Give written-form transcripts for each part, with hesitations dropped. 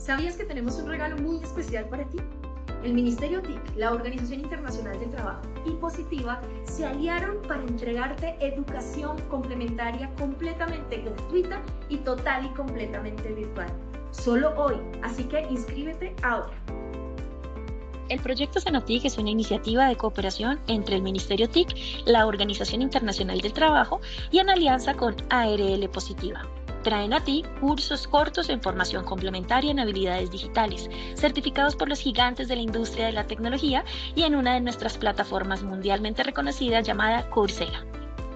¿Sabías que tenemos un regalo muy especial para ti? El Ministerio TIC, la Organización Internacional del Trabajo y Positiva se aliaron para entregarte educación complementaria completamente gratuita y total y completamente virtual. Solo hoy, así que inscríbete ahora. El proyecto Sanotic es una iniciativa de cooperación entre el Ministerio TIC, la Organización Internacional del Trabajo y en alianza con ARL Positiva. Traen a ti cursos cortos en formación complementaria en habilidades digitales, certificados por los gigantes de la industria de la tecnología y en una de nuestras plataformas mundialmente reconocidas llamada Coursera.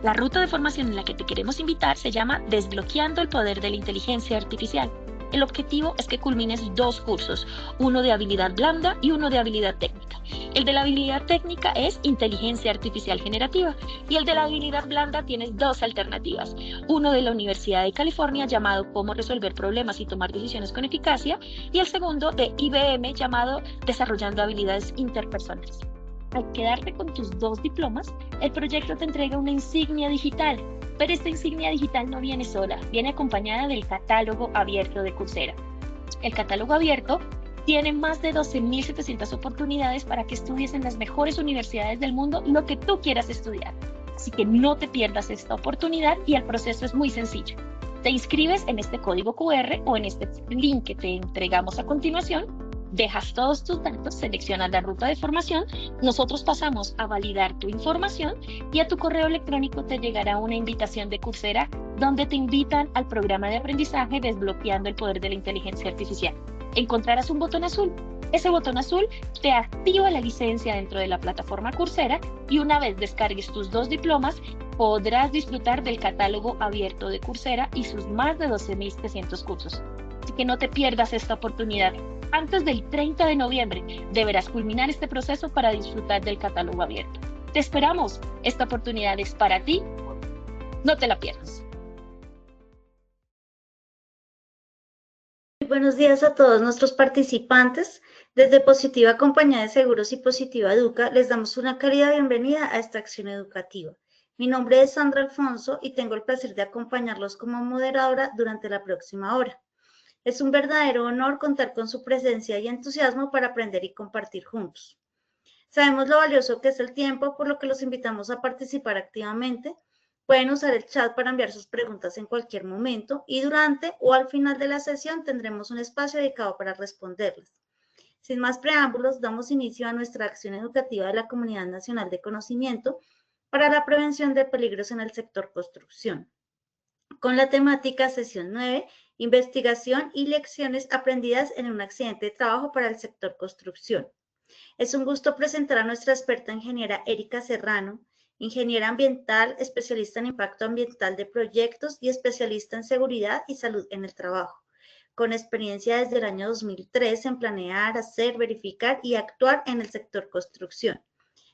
La ruta de formación en la que te queremos invitar se llama Desbloqueando el Poder de la Inteligencia Artificial. El objetivo es que culmines 2 cursos, uno de habilidad blanda y uno de habilidad técnica. El de la habilidad técnica es inteligencia artificial generativa y el de la habilidad blanda tienes 2 alternativas. Uno de la Universidad de California llamado Cómo resolver problemas y tomar decisiones con eficacia y el segundo de IBM llamado Desarrollando habilidades interpersonales. Al quedarte con tus 2 diplomas, el proyecto te entrega una insignia digital. Pero esta insignia digital no viene sola, viene acompañada del catálogo abierto de Coursera. El catálogo abierto tiene más de 12.700 oportunidades para que estudies en las mejores universidades del mundo lo que tú quieras estudiar. Así que no te pierdas esta oportunidad y el proceso es muy sencillo. Te inscribes en este código QR o en este link que te entregamos a continuación. Dejas todos tus datos, seleccionas la ruta de formación, nosotros pasamos a validar tu información y a tu correo electrónico te llegará una invitación de Coursera donde te invitan al programa de aprendizaje Desbloqueando el Poder de la Inteligencia Artificial. Encontrarás un botón azul. Ese botón azul te activa la licencia dentro de la plataforma Coursera y una vez descargues tus 2 diplomas, podrás disfrutar del catálogo abierto de Coursera y sus más de 12.700 cursos. Así que no te pierdas esta oportunidad. Antes del 30 de noviembre deberás culminar este proceso para disfrutar del catálogo abierto. Te esperamos. Esta oportunidad es para ti. No te la pierdas. Buenos días a todos nuestros participantes. Desde Positiva Compañía de Seguros y Positiva Educa les damos una cálida bienvenida a esta acción educativa. Mi nombre es Sandra Alfonso y tengo el placer de acompañarlos como moderadora durante la próxima hora. Es un verdadero honor contar con su presencia y entusiasmo para aprender y compartir juntos. Sabemos lo valioso que es el tiempo, por lo que los invitamos a participar activamente. Pueden usar el chat para enviar sus preguntas en cualquier momento y durante o al final de la sesión tendremos un espacio dedicado para responderlas. Sin más preámbulos, damos inicio a nuestra acción educativa de la Comunidad Nacional de Conocimiento para la prevención de peligros en el sector construcción, con la temática sesión 9, investigación y lecciones aprendidas en un accidente de trabajo para el sector construcción. Es un gusto presentar a nuestra experta ingeniera Erika Serrano, ingeniera ambiental, especialista en impacto ambiental de proyectos y especialista en seguridad y salud en el trabajo, con experiencia desde el año 2003 en planear, hacer, verificar y actuar en el sector construcción.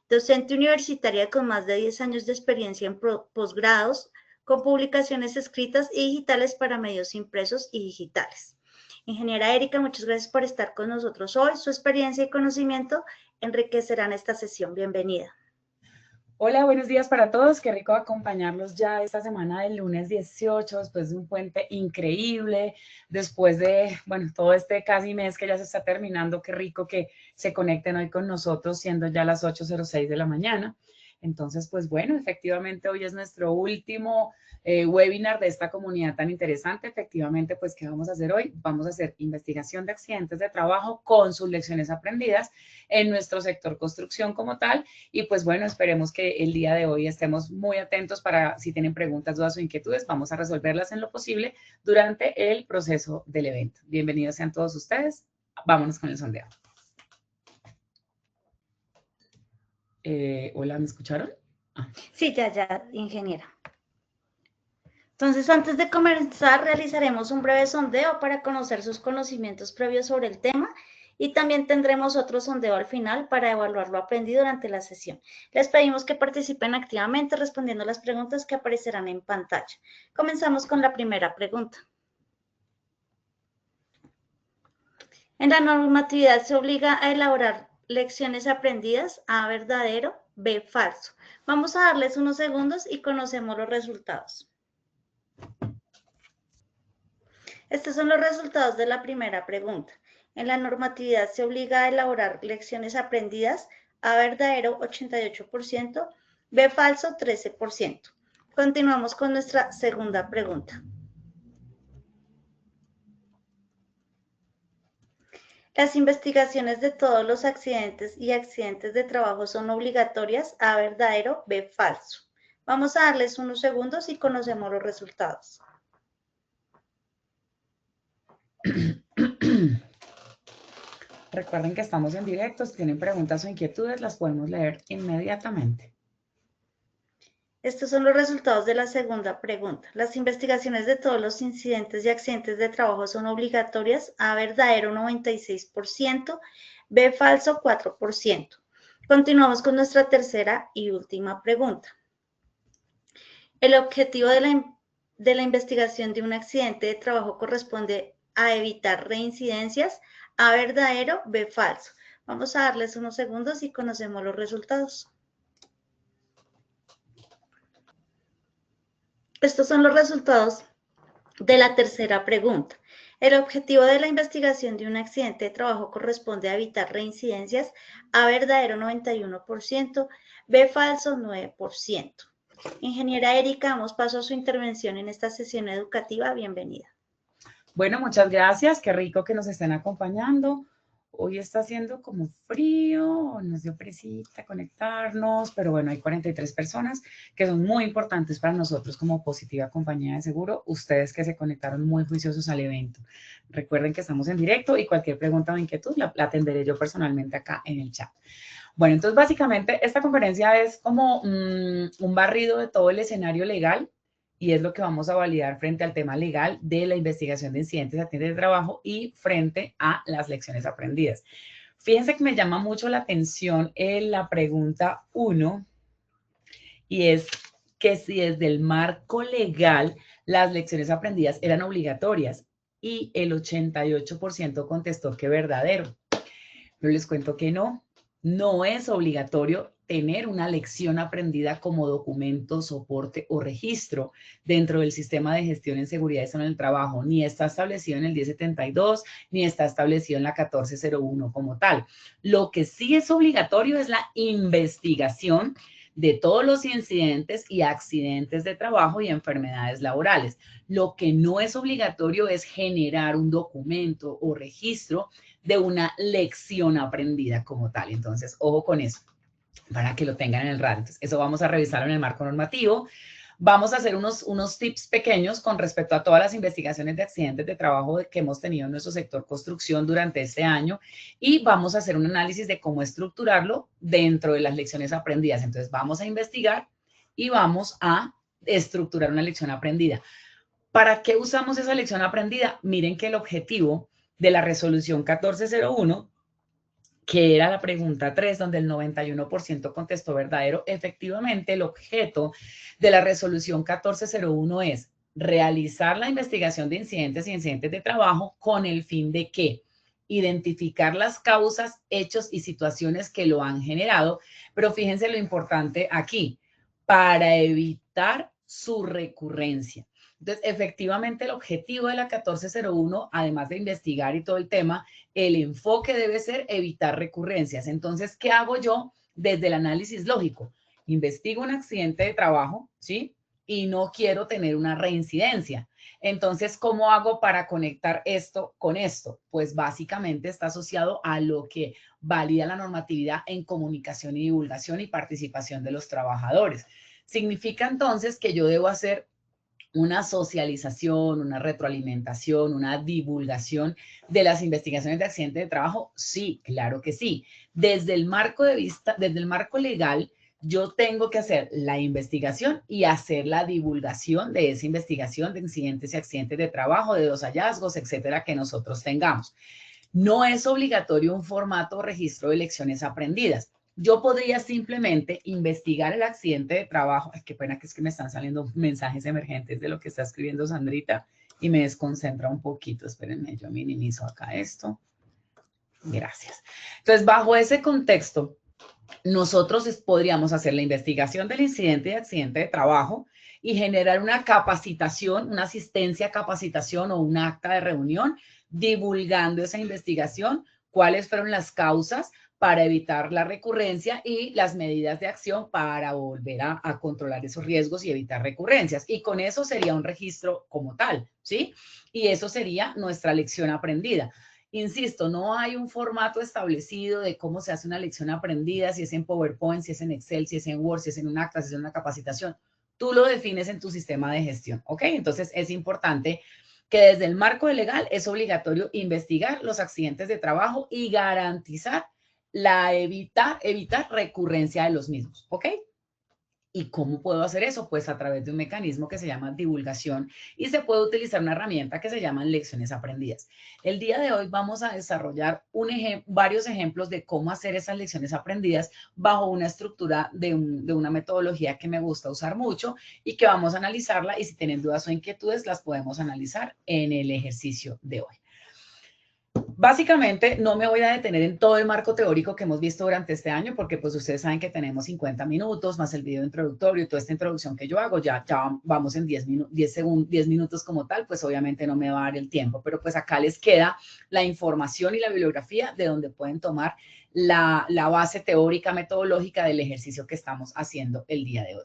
Docente universitaria con más de 10 años de experiencia en posgrados, con publicaciones escritas y digitales para medios impresos y digitales. Ingeniera Erika, muchas gracias por estar con nosotros hoy. Su experiencia y conocimiento enriquecerán esta sesión. Bienvenida. Hola, buenos días para todos. Qué rico acompañarlos ya esta semana del lunes 18, después de un puente increíble, después de, bueno, todo este casi mes que ya se está terminando. Qué rico que se conecten hoy con nosotros, siendo ya las 8:06 de la mañana. Entonces, pues bueno, efectivamente hoy es nuestro último webinar de esta comunidad tan interesante. Efectivamente, pues, ¿qué vamos a hacer hoy? Vamos a hacer investigación de accidentes de trabajo con sus lecciones aprendidas en nuestro sector construcción como tal. Y pues bueno, esperemos que el día de hoy estemos muy atentos para si tienen preguntas, dudas o inquietudes, vamos a resolverlas en lo posible durante el proceso del evento. Bienvenidos sean todos ustedes. Vámonos con el sondeo. Hola, ¿me escucharon? Sí, ya, ingeniera. Entonces, antes de comenzar, realizaremos un breve sondeo para conocer sus conocimientos previos sobre el tema y también tendremos otro sondeo al final para evaluar lo aprendido durante la sesión. Les pedimos que participen activamente respondiendo las preguntas que aparecerán en pantalla. Comenzamos con la primera pregunta. En la normatividad se obliga a elaborar lecciones aprendidas: A, verdadero, B, falso. Vamos a darles unos segundos y conocemos los resultados. Estos son los resultados de la primera pregunta. En la normatividad se obliga a elaborar lecciones aprendidas. A verdadero, 88%. B falso, 13%. Continuamos con nuestra segunda pregunta. Las investigaciones de todos los accidentes y accidentes de trabajo son obligatorias. A verdadero, B falso. Vamos a darles unos segundos y conocemos los resultados. Recuerden que estamos en directo. Si tienen preguntas o inquietudes, las podemos leer inmediatamente. Estos son los resultados de la segunda pregunta. Las investigaciones de todos los incidentes y accidentes de trabajo son obligatorias. A verdadero, 96%. B falso, 4%. Continuamos con nuestra tercera y última pregunta. El objetivo de la investigación de un accidente de trabajo corresponde a evitar reincidencias. A verdadero, B falso. Vamos a darles unos segundos y conocemos los resultados. Estos son los resultados de la tercera pregunta. El objetivo de la investigación de un accidente de trabajo corresponde a evitar reincidencias. A verdadero, 91%. B falso, 9%. Ingeniera Erika, damos paso a su intervención en esta sesión educativa. Bienvenida. Bueno, muchas gracias. Qué rico que nos estén acompañando. Hoy está haciendo como frío, nos dio presita conectarnos, pero bueno, hay 43 personas que son muy importantes para nosotros como Positiva Compañía de Seguro, ustedes que se conectaron muy juiciosos al evento. Recuerden que estamos en directo y cualquier pregunta o inquietud la atenderé yo personalmente acá en el chat. Bueno, entonces básicamente esta conferencia es como un barrido de todo el escenario legal y es lo que vamos a validar frente al tema legal de la investigación de incidentes y accidentes de trabajo y frente a las lecciones aprendidas. Fíjense que me llama mucho la atención la pregunta 1 y es que si desde el marco legal las lecciones aprendidas eran obligatorias y el 88% contestó que verdadero. Pero les cuento que no es obligatorio tener una lección aprendida como documento, soporte o registro dentro del sistema de gestión en seguridad y salud en el trabajo. Ni está establecido en el 1072, ni está establecido en la 1401 como tal. Lo que sí es obligatorio es la investigación de todos los incidentes y accidentes de trabajo y enfermedades laborales. Lo que no es obligatorio es generar un documento o registro de una lección aprendida como tal. Entonces, ojo con eso, para que lo tengan en el radar. Entonces, eso vamos a revisarlo en el marco normativo. Vamos a hacer unos tips pequeños con respecto a todas las investigaciones de accidentes de trabajo que hemos tenido en nuestro sector construcción durante este año y vamos a hacer un análisis de cómo estructurarlo dentro de las lecciones aprendidas. Entonces, vamos a investigar y vamos a estructurar una lección aprendida. ¿Para qué usamos esa lección aprendida? Miren que el objetivo de la resolución 1401, que era la pregunta 3, donde el 91% contestó verdadero, efectivamente el objeto de la resolución 1401 es realizar la investigación de incidentes y incidentes de trabajo con el fin de que identificar las causas, hechos y situaciones que lo han generado, pero fíjense lo importante aquí, para evitar su recurrencia. Entonces, efectivamente, el objetivo de la 1401, además de investigar y todo el tema, el enfoque debe ser evitar recurrencias. Entonces, ¿qué hago yo desde el análisis lógico? Investigo un accidente de trabajo, ¿sí? Y no quiero tener una reincidencia. Entonces, ¿cómo hago para conectar esto con esto? Pues básicamente está asociado a lo que valida la normatividad en comunicación y divulgación y participación de los trabajadores. Significa entonces que yo debo hacer una socialización, una retroalimentación, una divulgación de las investigaciones de accidentes de trabajo. Sí, claro que sí. Desde el marco legal, yo tengo que hacer la investigación y hacer la divulgación de esa investigación de incidentes y accidentes de trabajo, de los hallazgos, etcétera, que nosotros tengamos. No es obligatorio un formato o registro de lecciones aprendidas. Yo podría simplemente investigar el accidente de trabajo. Ay, qué pena que es que me están saliendo mensajes emergentes de lo que está escribiendo Sandrita y me desconcentra un poquito. Espérenme, yo minimizo acá esto. Gracias. Entonces, bajo ese contexto, nosotros podríamos hacer la investigación del incidente y accidente de trabajo y generar una capacitación, una asistencia a capacitación o un acta de reunión divulgando esa investigación, cuáles fueron las causas para evitar la recurrencia y las medidas de acción para volver a controlar esos riesgos y evitar recurrencias. Y con eso sería un registro como tal, ¿sí? Y eso sería nuestra lección aprendida. Insisto, no hay un formato establecido de cómo se hace una lección aprendida, si es en PowerPoint, si es en Excel, si es en Word, si es en un acta, si es en una capacitación. Tú lo defines en tu sistema de gestión, ¿ok? Entonces es importante que desde el marco legal es obligatorio investigar los accidentes de trabajo y garantizar evitar recurrencia de los mismos, ¿ok? ¿Y cómo puedo hacer eso? Pues a través de un mecanismo que se llama divulgación y se puede utilizar una herramienta que se llama lecciones aprendidas. El día de hoy vamos a desarrollar varios ejemplos de cómo hacer esas lecciones aprendidas bajo una estructura de una metodología que me gusta usar mucho y que vamos a analizarla, y si tienen dudas o inquietudes las podemos analizar en el ejercicio de hoy. Básicamente, no me voy a detener en todo el marco teórico que hemos visto durante este año, porque pues ustedes saben que tenemos 50 minutos, más el video introductorio y toda esta introducción que yo hago, ya vamos en 10 minutos como tal, pues obviamente no me va a dar el tiempo, pero pues acá les queda la información y la bibliografía de donde pueden tomar la base teórica metodológica del ejercicio que estamos haciendo el día de hoy.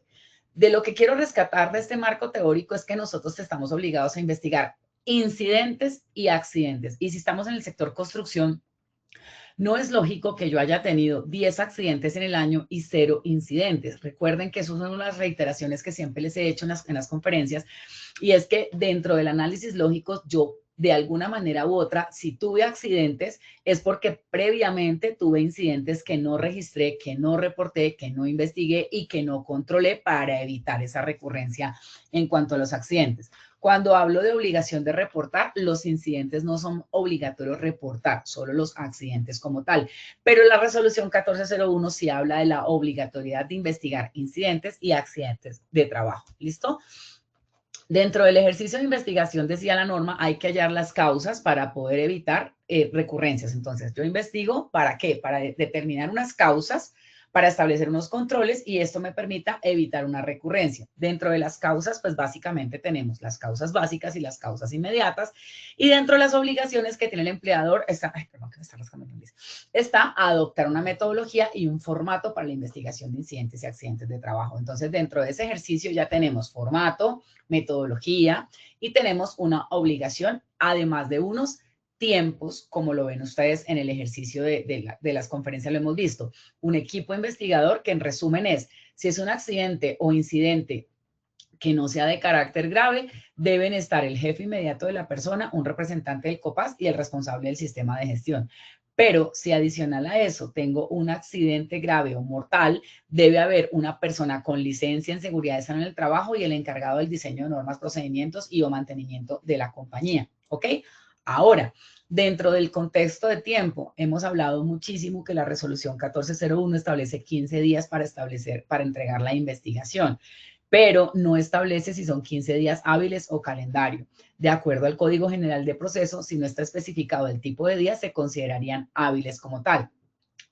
De lo que quiero rescatar de este marco teórico es que nosotros estamos obligados a investigar incidentes y accidentes. Y si estamos en el sector construcción, no es lógico que yo haya tenido 10 accidentes en el año y 0 incidentes. Recuerden que esas son las reiteraciones que siempre les he hecho en las conferencias, y es que dentro del análisis lógico, yo de alguna manera u otra, si tuve accidentes, es porque previamente tuve incidentes que no registré, que no reporté, que no investigué y que no controlé para evitar esa recurrencia en cuanto a los accidentes. Cuando hablo de obligación de reportar, los incidentes no son obligatorios reportar, solo los accidentes como tal. Pero la resolución 1401 sí habla de la obligatoriedad de investigar incidentes y accidentes de trabajo. ¿Listo? Dentro del ejercicio de investigación, decía la norma, hay que hallar las causas para poder evitar recurrencias. Entonces, yo investigo, ¿para qué? Para determinar unas causas, para establecer unos controles, y esto me permita evitar una recurrencia. Dentro de las causas, pues básicamente tenemos las causas básicas y las causas inmediatas, y dentro de las obligaciones que tiene el empleador está adoptar una metodología y un formato para la investigación de incidentes y accidentes de trabajo. Entonces, dentro de ese ejercicio ya tenemos formato, metodología, y tenemos una obligación, además de unos tiempos, como lo ven ustedes en el ejercicio de las conferencias, lo hemos visto. Un equipo investigador que en resumen es, si es un accidente o incidente que no sea de carácter grave, deben estar el jefe inmediato de la persona, un representante del COPAS y el responsable del sistema de gestión. Pero si adicional a eso tengo un accidente grave o mortal, debe haber una persona con licencia en seguridad y salud en el trabajo y el encargado del diseño de normas, procedimientos y o mantenimiento de la compañía. ¿Ok? Ahora, dentro del contexto de tiempo, hemos hablado muchísimo que la resolución 1401 establece 15 días para entregar la investigación, pero no establece si son 15 días hábiles o calendario. De acuerdo al Código General de Proceso, si no está especificado el tipo de días, se considerarían hábiles como tal.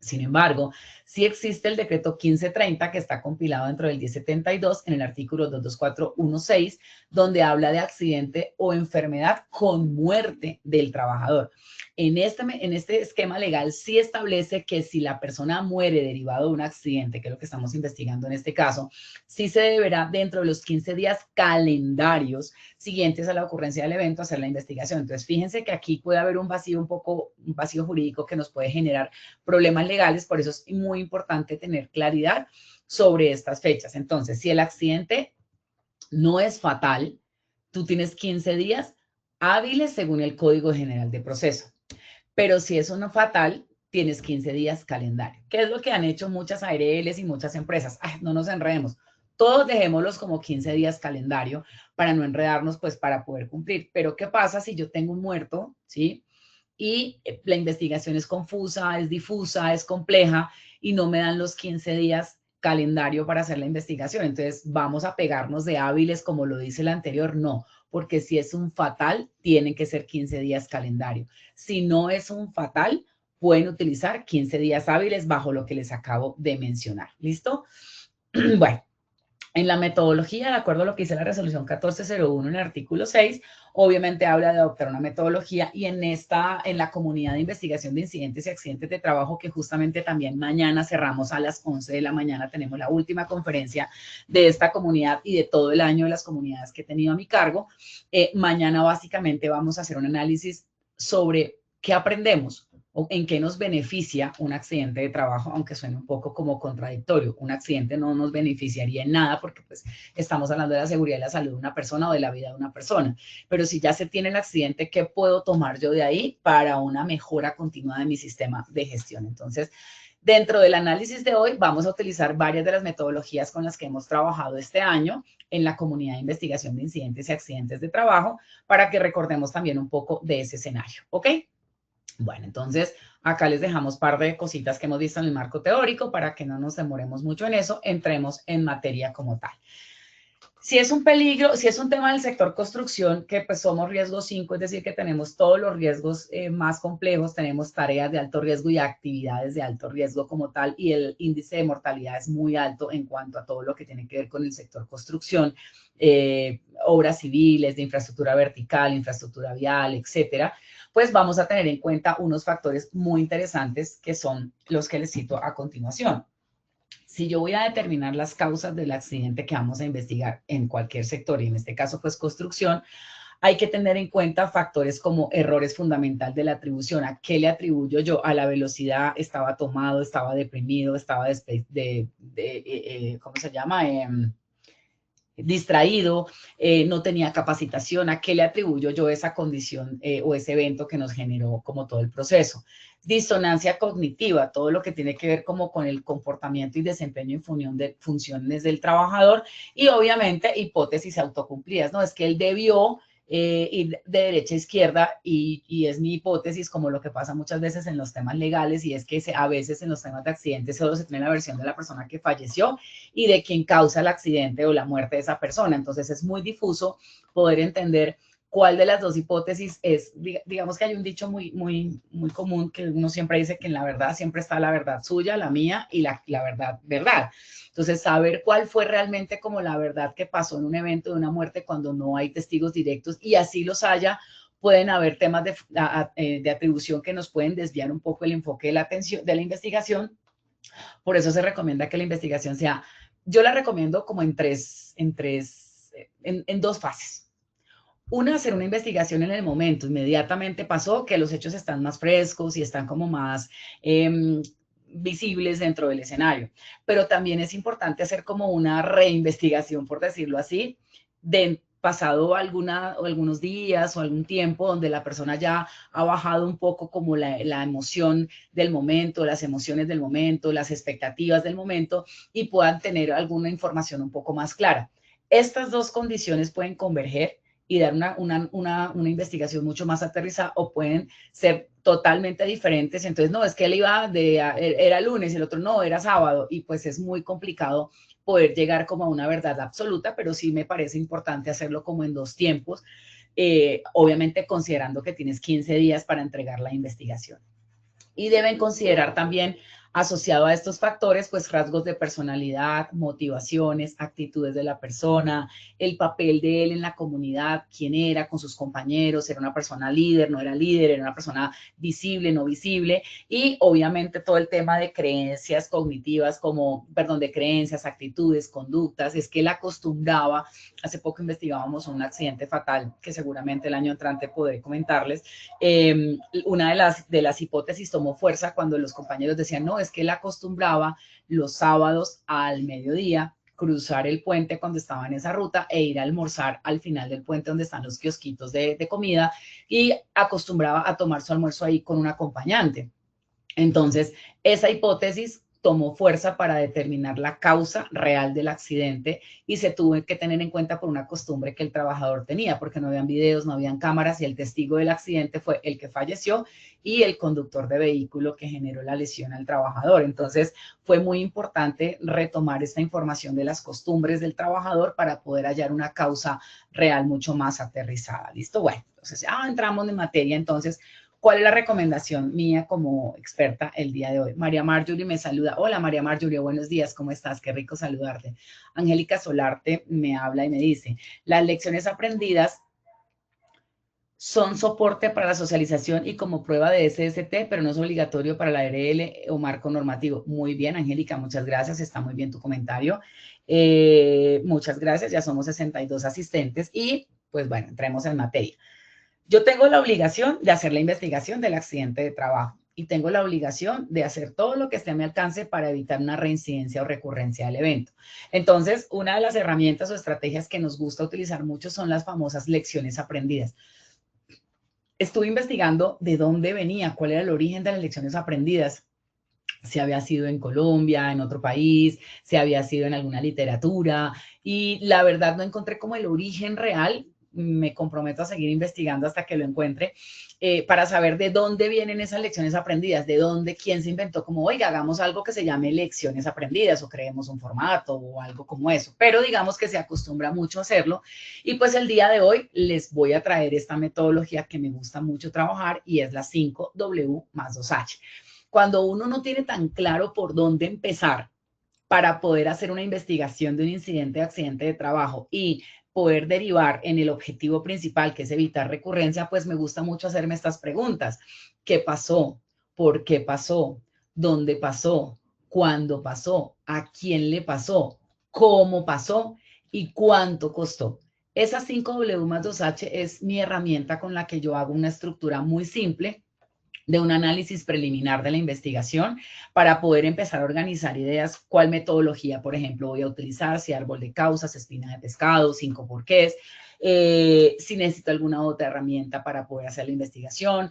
Sin embargo, sí existe el decreto 1530 que está compilado dentro del 1072 en el artículo 22416, donde habla de accidente o enfermedad con muerte del trabajador. En este esquema legal sí establece que si la persona muere derivado de un accidente, que es lo que estamos investigando en este caso, sí se deberá dentro de los 15 días calendarios siguientes a la ocurrencia del evento hacer la investigación. Entonces, fíjense que aquí puede haber un vacío jurídico que nos puede generar problemas legales, por eso es muy importante tener claridad sobre estas fechas. Entonces, si el accidente no es fatal, tú tienes 15 días hábiles según el Código General de Proceso. Pero si es uno fatal, tienes 15 días calendario. ¿Qué es lo que han hecho muchas ARLs y muchas empresas? No nos enredemos. Todos dejémoslos como 15 días calendario para no enredarnos, pues para poder cumplir. Pero ¿qué pasa si yo tengo un muerto, ¿sí? Y la investigación es confusa, es difusa, es compleja y no me dan los 15 días calendario para hacer la investigación? Entonces, ¿vamos a pegarnos de hábiles como lo dice el anterior? No, porque si es un fatal, tienen que ser 15 días calendario. Si no es un fatal, pueden utilizar 15 días hábiles bajo lo que les acabo de mencionar. ¿Listo? Bueno, En la metodología, de acuerdo a lo que dice la resolución 1401 en el artículo 6, obviamente habla de adoptar una metodología y en la comunidad de investigación de incidentes y accidentes de trabajo, que justamente también mañana cerramos a las 11 de la mañana, tenemos la última conferencia de esta comunidad y de todo el año de las comunidades que he tenido a mi cargo. Mañana básicamente vamos a hacer un análisis sobre qué aprendemos o en qué nos beneficia un accidente de trabajo, aunque suene un poco como contradictorio. Un accidente no nos beneficiaría en nada porque pues estamos hablando de la seguridad y la salud de una persona o de la vida de una persona. Pero si ya se tiene el accidente, ¿qué puedo tomar yo de ahí para una mejora continua de mi sistema de gestión? Entonces, dentro del análisis de hoy vamos a utilizar varias de las metodologías con las que hemos trabajado este año en la comunidad de investigación de incidentes y accidentes de trabajo para que recordemos también un poco de ese escenario, ¿ok? Bueno, entonces acá les dejamos un par de cositas que hemos visto en el marco teórico para que no nos demoremos mucho en eso, entremos en materia como tal. Si es un peligro, si es un tema del sector construcción, que pues somos riesgo 5, es decir, que tenemos todos los riesgos más complejos, tenemos tareas de alto riesgo y actividades de alto riesgo como tal, y el índice de mortalidad es muy alto en cuanto a todo lo que tiene que ver con el sector construcción, obras civiles, de infraestructura vertical, infraestructura vial, etcétera, pues vamos a tener en cuenta unos factores muy interesantes que son los que les cito a continuación. Si yo voy a determinar las causas del accidente que vamos a investigar en cualquier sector, y en este caso, pues construcción, hay que tener en cuenta factores como errores fundamentales de la atribución. ¿A qué le atribuyo yo? A la velocidad, estaba tomado, estaba deprimido, estaba ¿cómo se llama? Distraído, no tenía capacitación. ¿A qué le atribuyo yo esa condición o ese evento que nos generó como todo el proceso? Disonancia cognitiva, todo lo que tiene que ver como con el comportamiento y desempeño en funciones del trabajador, y obviamente hipótesis autocumplidas, ¿no? Es que él debió ir de derecha a izquierda y es mi hipótesis, como lo que pasa muchas veces en los temas legales, y es que a veces en los temas de accidentes solo se tiene la versión de la persona que falleció y de quien causa el accidente o la muerte de esa persona. Entonces es muy difuso poder entender cuál de las dos hipótesis es. Digamos que hay un dicho muy común que uno siempre dice que en la verdad siempre está la verdad suya, la mía y la verdad. Entonces, saber cuál fue realmente como la verdad que pasó en un evento de una muerte cuando no hay testigos directos, y así los haya, pueden haber temas de atribución que nos pueden desviar un poco el enfoque de la investigación. Por eso se recomienda que la investigación sea, yo la recomiendo como en dos fases. Una, hacer una investigación en el momento, inmediatamente pasó, que los hechos están más frescos y están como más visibles dentro del escenario. Pero también es importante hacer como una reinvestigación, por decirlo así, de pasado algunos días o algún tiempo donde la persona ya ha bajado un poco como la emoción del momento, las emociones del momento, las expectativas del momento, y puedan tener alguna información un poco más clara. Estas dos condiciones pueden converger y dar una investigación mucho más aterrizada, o pueden ser totalmente diferentes. Entonces, no, es que él era lunes y el otro no, era sábado, y pues es muy complicado poder llegar como a una verdad absoluta, pero sí me parece importante hacerlo como en dos tiempos, obviamente considerando que tienes 15 días para entregar la investigación. Y deben considerar también, asociado a estos factores, pues rasgos de personalidad, motivaciones, actitudes de la persona, el papel de él en la comunidad, quién era con sus compañeros, era una persona líder, no era líder, era una persona visible, no visible, y obviamente todo el tema de creencias cognitivas, de creencias, actitudes, conductas. Es que él acostumbraba, hace poco investigábamos un accidente fatal que seguramente el año entrante podré comentarles. Una de las hipótesis tomó fuerza cuando los compañeros decían, no, es que él acostumbraba los sábados al mediodía cruzar el puente cuando estaba en esa ruta e ir a almorzar al final del puente donde están los kiosquitos de comida, y acostumbraba a tomar su almuerzo ahí con un acompañante. Entonces, esa hipótesis tomó fuerza para determinar la causa real del accidente, y se tuvo que tener en cuenta por una costumbre que el trabajador tenía, porque no habían videos, no habían cámaras, y el testigo del accidente fue el que falleció y el conductor de vehículo que generó la lesión al trabajador. Entonces, fue muy importante retomar esta información de las costumbres del trabajador para poder hallar una causa real mucho más aterrizada. ¿Listo? Bueno, entonces ya entramos en materia. Entonces, ¿Cuál es la recomendación mía como experta el día de hoy? María Marjorie me saluda. Hola María Marjorie, buenos días, ¿cómo estás? Qué rico saludarte. Angélica Solarte me habla y me dice, las lecciones aprendidas son soporte para la socialización y como prueba de SST, pero no es obligatorio para la ARL o marco normativo. Muy bien, Angélica, muchas gracias, está muy bien tu comentario. Muchas gracias, ya somos 62 asistentes y pues bueno, entremos en materia. Yo tengo la obligación de hacer la investigación del accidente de trabajo y tengo la obligación de hacer todo lo que esté a mi alcance para evitar una reincidencia o recurrencia del evento. Entonces, una de las herramientas o estrategias que nos gusta utilizar mucho son las famosas lecciones aprendidas. Estuve investigando de dónde venía, cuál era el origen de las lecciones aprendidas, si había sido en Colombia, en otro país, si había sido en alguna literatura, y la verdad no encontré como el origen real. Me comprometo a seguir investigando hasta que lo encuentre, para saber de dónde vienen esas lecciones aprendidas, de dónde, quién se inventó como, oiga, hagamos algo que se llame lecciones aprendidas o creemos un formato o algo como eso. Pero digamos que se acostumbra mucho a hacerlo y pues el día de hoy les voy a traer esta metodología que me gusta mucho trabajar y es la 5W más 2H. Cuando uno no tiene tan claro por dónde empezar para poder hacer una investigación de un incidente o accidente de trabajo y poder derivar en el objetivo principal, que es evitar recurrencia, pues me gusta mucho hacerme estas preguntas. ¿Qué pasó? ¿Por qué pasó? ¿Dónde pasó? ¿Cuándo pasó? ¿A quién le pasó? ¿Cómo pasó? ¿Y cuánto costó? Esa 5W más 2H es mi herramienta con la que yo hago una estructura muy simple de un análisis preliminar de la investigación para poder empezar a organizar ideas, cuál metodología, por ejemplo, voy a utilizar, si árbol de causas, espina de pescado, 5 porqués, si necesito alguna otra herramienta para poder hacer la investigación.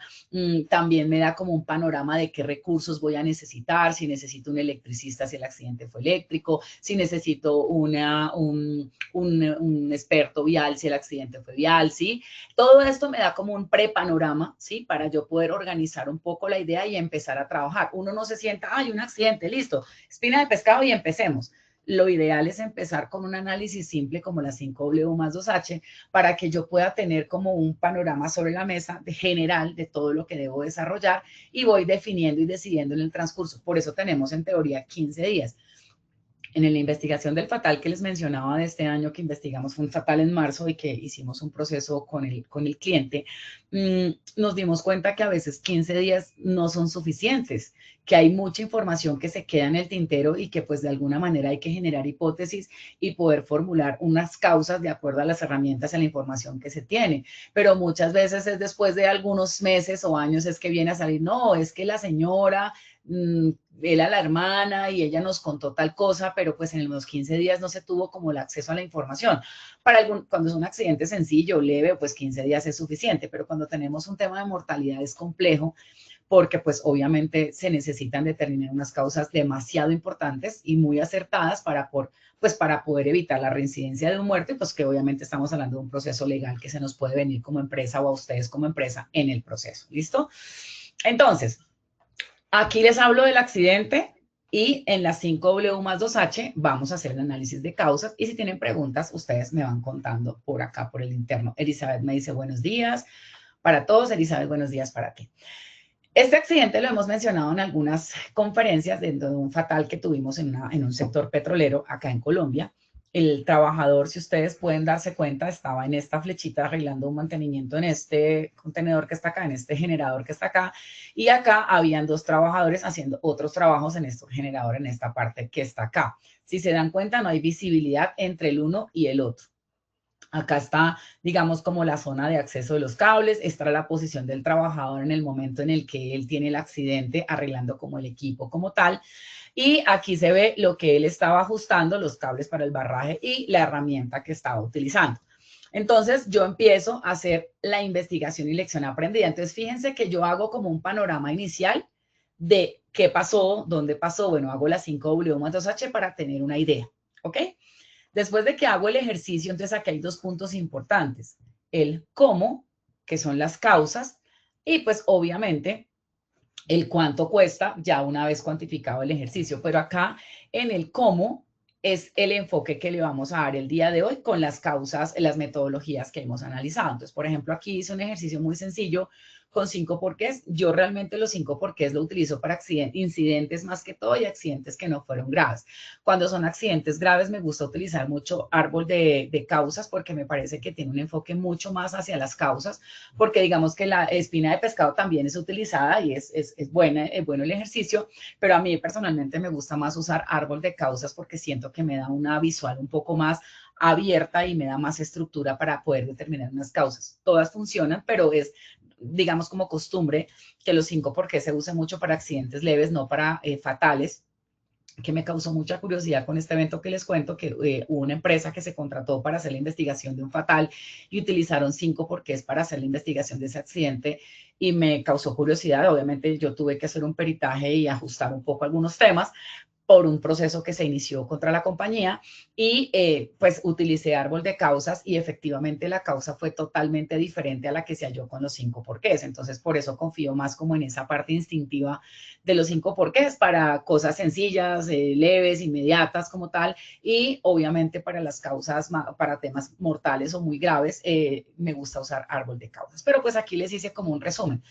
También me da como un panorama de qué recursos voy a necesitar, si necesito un electricista si el accidente fue eléctrico, si necesito un experto vial si el accidente fue vial, ¿sí? Todo esto me da como un prepanorama, ¿sí? Para yo poder organizar un poco la idea y empezar a trabajar. Uno no se sienta, hay un accidente, listo, espina de pescado y empecemos. Lo ideal es empezar con un análisis simple como la 5W más 2H para que yo pueda tener como un panorama sobre la mesa de general de todo lo que debo desarrollar y voy definiendo y decidiendo en el transcurso. Por eso tenemos en teoría 15 días. En la investigación del fatal que les mencionaba de este año que investigamos, fue un fatal en marzo y que hicimos un proceso con el cliente, nos dimos cuenta que a veces 15 días no son suficientes, que hay mucha información que se queda en el tintero y que pues de alguna manera hay que generar hipótesis y poder formular unas causas de acuerdo a las herramientas y a la información que se tiene. Pero muchas veces es después de algunos meses o años es que viene a salir, no, es que la señora él a la hermana y ella nos contó tal cosa, pero pues en los 15 días no se tuvo como el acceso a la información. Cuando es un accidente sencillo, leve, pues 15 días es suficiente, pero cuando tenemos un tema de mortalidad es complejo porque pues obviamente se necesitan determinar unas causas demasiado importantes y muy acertadas para poder evitar la reincidencia de un muerto y pues que obviamente estamos hablando de un proceso legal que se nos puede venir como empresa o a ustedes como empresa en el proceso. ¿Listo? Entonces, aquí les hablo del accidente y en la 5W más 2H vamos a hacer el análisis de causas y si tienen preguntas, ustedes me van contando por acá, por el interno. Elizabeth me dice buenos días para todos. Elizabeth, buenos días para ti. Este accidente lo hemos mencionado en algunas conferencias dentro de un fatal que tuvimos en un sector petrolero acá en Colombia. El trabajador, si ustedes pueden darse cuenta, estaba en esta flechita arreglando un mantenimiento en este contenedor que está acá, en este generador que está acá, y acá habían dos trabajadores haciendo otros trabajos en este generador, en esta parte que está acá. Si se dan cuenta, no hay visibilidad entre el uno y el otro. Acá está, digamos, como la zona de acceso de los cables. Esta era la posición del trabajador en el momento en el que él tiene el accidente, arreglando como el equipo como tal. Y aquí se ve lo que él estaba ajustando, los cables para el barraje y la herramienta que estaba utilizando. Entonces, yo empiezo a hacer la investigación y lección aprendida. Entonces, fíjense que yo hago como un panorama inicial de qué pasó, dónde pasó. Bueno, hago la 5W más 2H para tener una idea, ¿ok? Después de que hago el ejercicio, entonces aquí hay dos puntos importantes. El cómo, que son las causas, y pues obviamente el cuánto cuesta ya una vez cuantificado el ejercicio. Pero acá en el cómo es el enfoque que le vamos a dar el día de hoy con las causas, las metodologías que hemos analizado. Entonces, por ejemplo, aquí hice un ejercicio muy sencillo con 5 porqués. Yo realmente los 5 porqués lo utilizo para incidentes más que todo y accidentes que no fueron graves. Cuando son accidentes graves me gusta utilizar mucho árbol de causas porque me parece que tiene un enfoque mucho más hacia las causas, porque digamos que la espina de pescado también es utilizada y es bueno el ejercicio, pero a mí personalmente me gusta más usar árbol de causas porque siento que me da una visual un poco más abierta y me da más estructura para poder determinar unas causas. Todas funcionan, pero es, digamos, como costumbre que los 5 porqués se usa mucho para accidentes leves, no para fatales, que me causó mucha curiosidad con este evento que les cuento, que hubo una empresa que se contrató para hacer la investigación de un fatal y utilizaron 5 porqués para hacer la investigación de ese accidente y me causó curiosidad. Obviamente yo tuve que hacer un peritaje y ajustar un poco algunos temas por un proceso que se inició contra la compañía y pues utilicé árbol de causas y efectivamente la causa fue totalmente diferente a la que se halló con los 5 porqués. Entonces, por eso confío más como en esa parte instintiva de los 5 porqués para cosas sencillas, leves, inmediatas como tal y obviamente para las causas, para temas mortales o muy graves, me gusta usar árbol de causas. Pero pues aquí les hice como un resumen.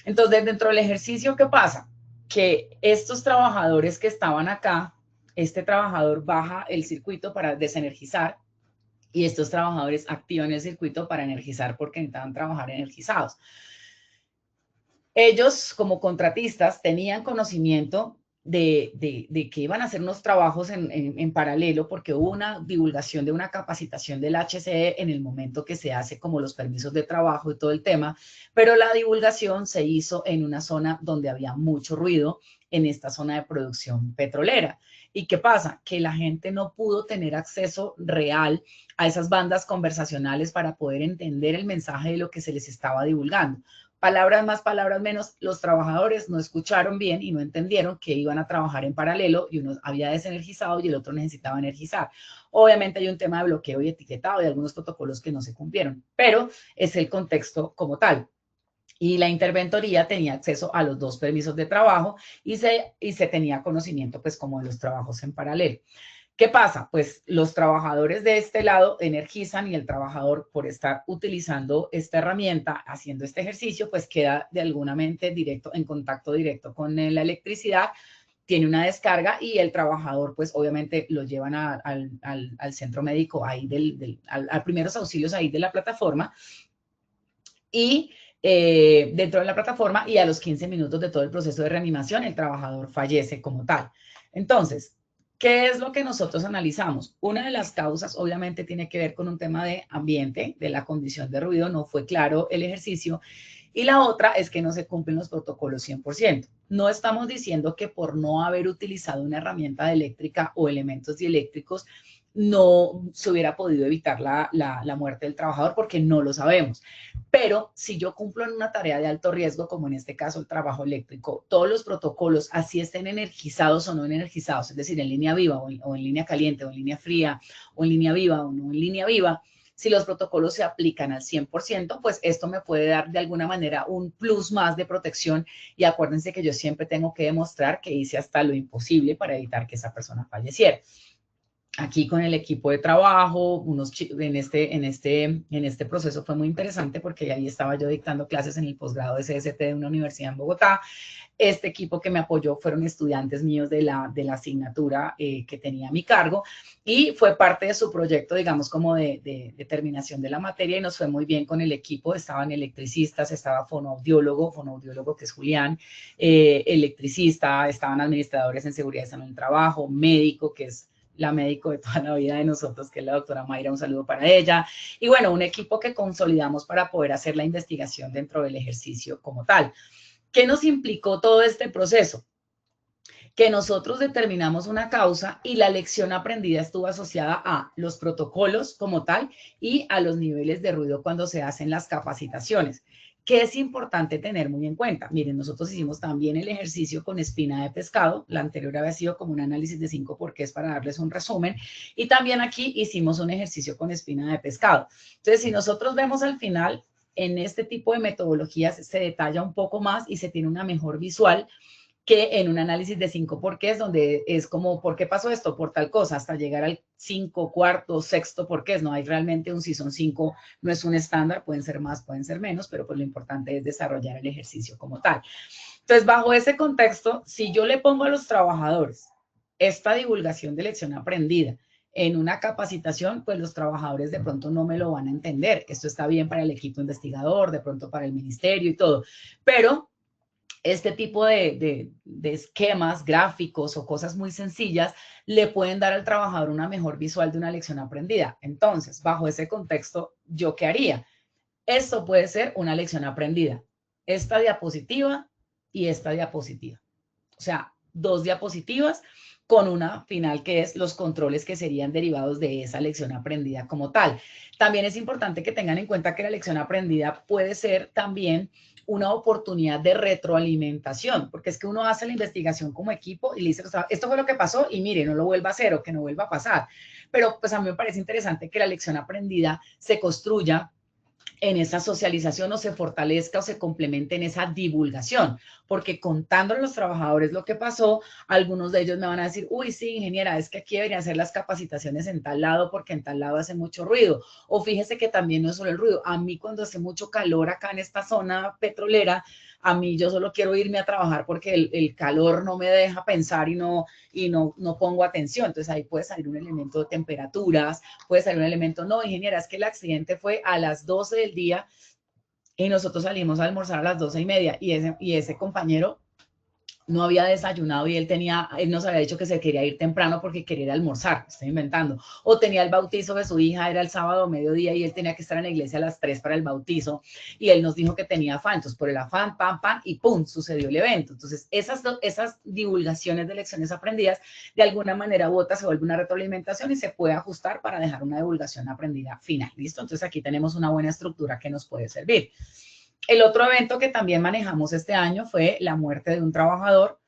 Entonces, dentro del ejercicio, ¿qué pasa? Que estos trabajadores que estaban acá, este trabajador baja el circuito para desenergizar y estos trabajadores activan el circuito para energizar porque necesitaban trabajar energizados. Ellos, como contratistas, tenían conocimiento de que iban a hacer unos trabajos en paralelo porque hubo una divulgación de una capacitación del HCE en el momento que se hace como los permisos de trabajo y todo el tema, pero la divulgación se hizo en una zona donde había mucho ruido, en esta zona de producción petrolera. ¿Y qué pasa? Que la gente no pudo tener acceso real a esas bandas conversacionales para poder entender el mensaje de lo que se les estaba divulgando. Palabras más, palabras menos, los trabajadores no escucharon bien y no entendieron que iban a trabajar en paralelo y uno había desenergizado y el otro necesitaba energizar. Obviamente hay un tema de bloqueo y etiquetado y algunos protocolos que no se cumplieron, pero es el contexto como tal. Y la interventoría tenía acceso a los 2 permisos de trabajo y se tenía conocimiento pues como de los trabajos en paralelo. ¿Qué pasa? Pues los trabajadores de este lado energizan y el trabajador por estar utilizando esta herramienta, haciendo este ejercicio, pues queda de alguna mente directo, en contacto directo con la electricidad, tiene una descarga y el trabajador pues obviamente lo llevan al centro médico ahí a primeros auxilios ahí de la plataforma y dentro de la plataforma y a los 15 minutos de todo el proceso de reanimación el trabajador fallece como tal. Entonces, ¿qué es lo que nosotros analizamos? Una de las causas obviamente tiene que ver con un tema de ambiente, de la condición de ruido, no fue claro el ejercicio. Y la otra es que no se cumplen los protocolos 100%. No estamos diciendo que por no haber utilizado una herramienta eléctrica o elementos dieléctricos no se hubiera podido evitar la muerte del trabajador porque no lo sabemos. Pero si yo cumplo en una tarea de alto riesgo, como en este caso el trabajo eléctrico, todos los protocolos, así estén energizados o no energizados, es decir, en línea viva o en línea caliente o en línea fría o en línea viva o no en línea viva, si los protocolos se aplican al 100%, pues esto me puede dar de alguna manera un plus más de protección y acuérdense que yo siempre tengo que demostrar que hice hasta lo imposible para evitar que esa persona falleciera. Aquí con el equipo de trabajo, en este proceso fue muy interesante porque ahí estaba yo dictando clases en el posgrado de CST de una universidad en Bogotá. Este equipo que me apoyó fueron estudiantes míos de la asignatura que tenía a mi cargo y fue parte de su proyecto, digamos, como de terminación de la materia y nos fue muy bien con el equipo. Estaban electricistas, estaba fonoaudiólogo que es Julián, electricista, estaban administradores en seguridad y salud del trabajo, médico, que es la médico de toda la vida de nosotros, que es la doctora Mayra, un saludo para ella. Y bueno, un equipo que consolidamos para poder hacer la investigación dentro del ejercicio como tal. ¿Qué nos implicó todo este proceso? Que nosotros determinamos una causa y la lección aprendida estuvo asociada a los protocolos como tal y a los niveles de ruido cuando se hacen las capacitaciones. ¿Qué es importante tener muy en cuenta? Miren, nosotros hicimos también el ejercicio con espina de pescado. La anterior había sido como un análisis de 5 porqués para darles un resumen. Y también aquí hicimos un ejercicio con espina de pescado. Entonces, si nosotros vemos al final, en este tipo de metodologías se detalla un poco más y se tiene una mejor visual que en un análisis de 5 porqués, donde es como, ¿por qué pasó esto? Por tal cosa, hasta llegar al 5, cuarto, sexto porqués. No hay realmente si son 5, no es un estándar, pueden ser más, pueden ser menos, pero pues lo importante es desarrollar el ejercicio como tal. Entonces, bajo ese contexto, si yo le pongo a los trabajadores esta divulgación de lección aprendida en una capacitación, pues los trabajadores de pronto no me lo van a entender. Esto está bien para el equipo investigador, de pronto para el ministerio y todo, pero este tipo de esquemas, gráficos o cosas muy sencillas le pueden dar al trabajador una mejor visual de una lección aprendida. Entonces, bajo ese contexto, ¿yo qué haría? Esto puede ser una lección aprendida. Esta diapositiva y esta diapositiva. O sea, 2 diapositivas con una final que es los controles que serían derivados de esa lección aprendida como tal. También es importante que tengan en cuenta que la lección aprendida puede ser también una oportunidad de retroalimentación, porque es que uno hace la investigación como equipo y le dice, esto fue lo que pasó y mire, no lo vuelva a hacer o que no vuelva a pasar. Pero pues a mí me parece interesante que la lección aprendida se construya en esa socialización o se fortalezca o se complemente en esa divulgación, porque contando a los trabajadores lo que pasó, algunos de ellos me van a decir, uy, sí, ingeniera, es que aquí deberían hacer las capacitaciones en tal lado porque en tal lado hace mucho ruido, o fíjese que también no es solo el ruido, a mí cuando hace mucho calor acá en esta zona petrolera, a mí yo solo quiero irme a trabajar porque el calor no me deja pensar y no pongo atención, entonces ahí puede salir un elemento de temperaturas, puede salir un elemento, no, ingeniera, es que el accidente fue a las 12 del día y nosotros salimos a almorzar a las 12:30 y ese compañero no había desayunado y él nos había dicho que se quería ir temprano porque quería ir a almorzar, estoy inventando, o tenía el bautizo de su hija, era el sábado mediodía y él tenía que estar en la iglesia a las 3 para el bautizo y él nos dijo que tenía afán, entonces por el afán, pam, pam, y pum, sucedió el evento. Entonces esas divulgaciones de lecciones aprendidas, de alguna manera u otra se vuelve una retroalimentación y se puede ajustar para dejar una divulgación aprendida final, ¿listo? Entonces aquí tenemos una buena estructura que nos puede servir. El otro evento que también manejamos este año fue la muerte de un trabajador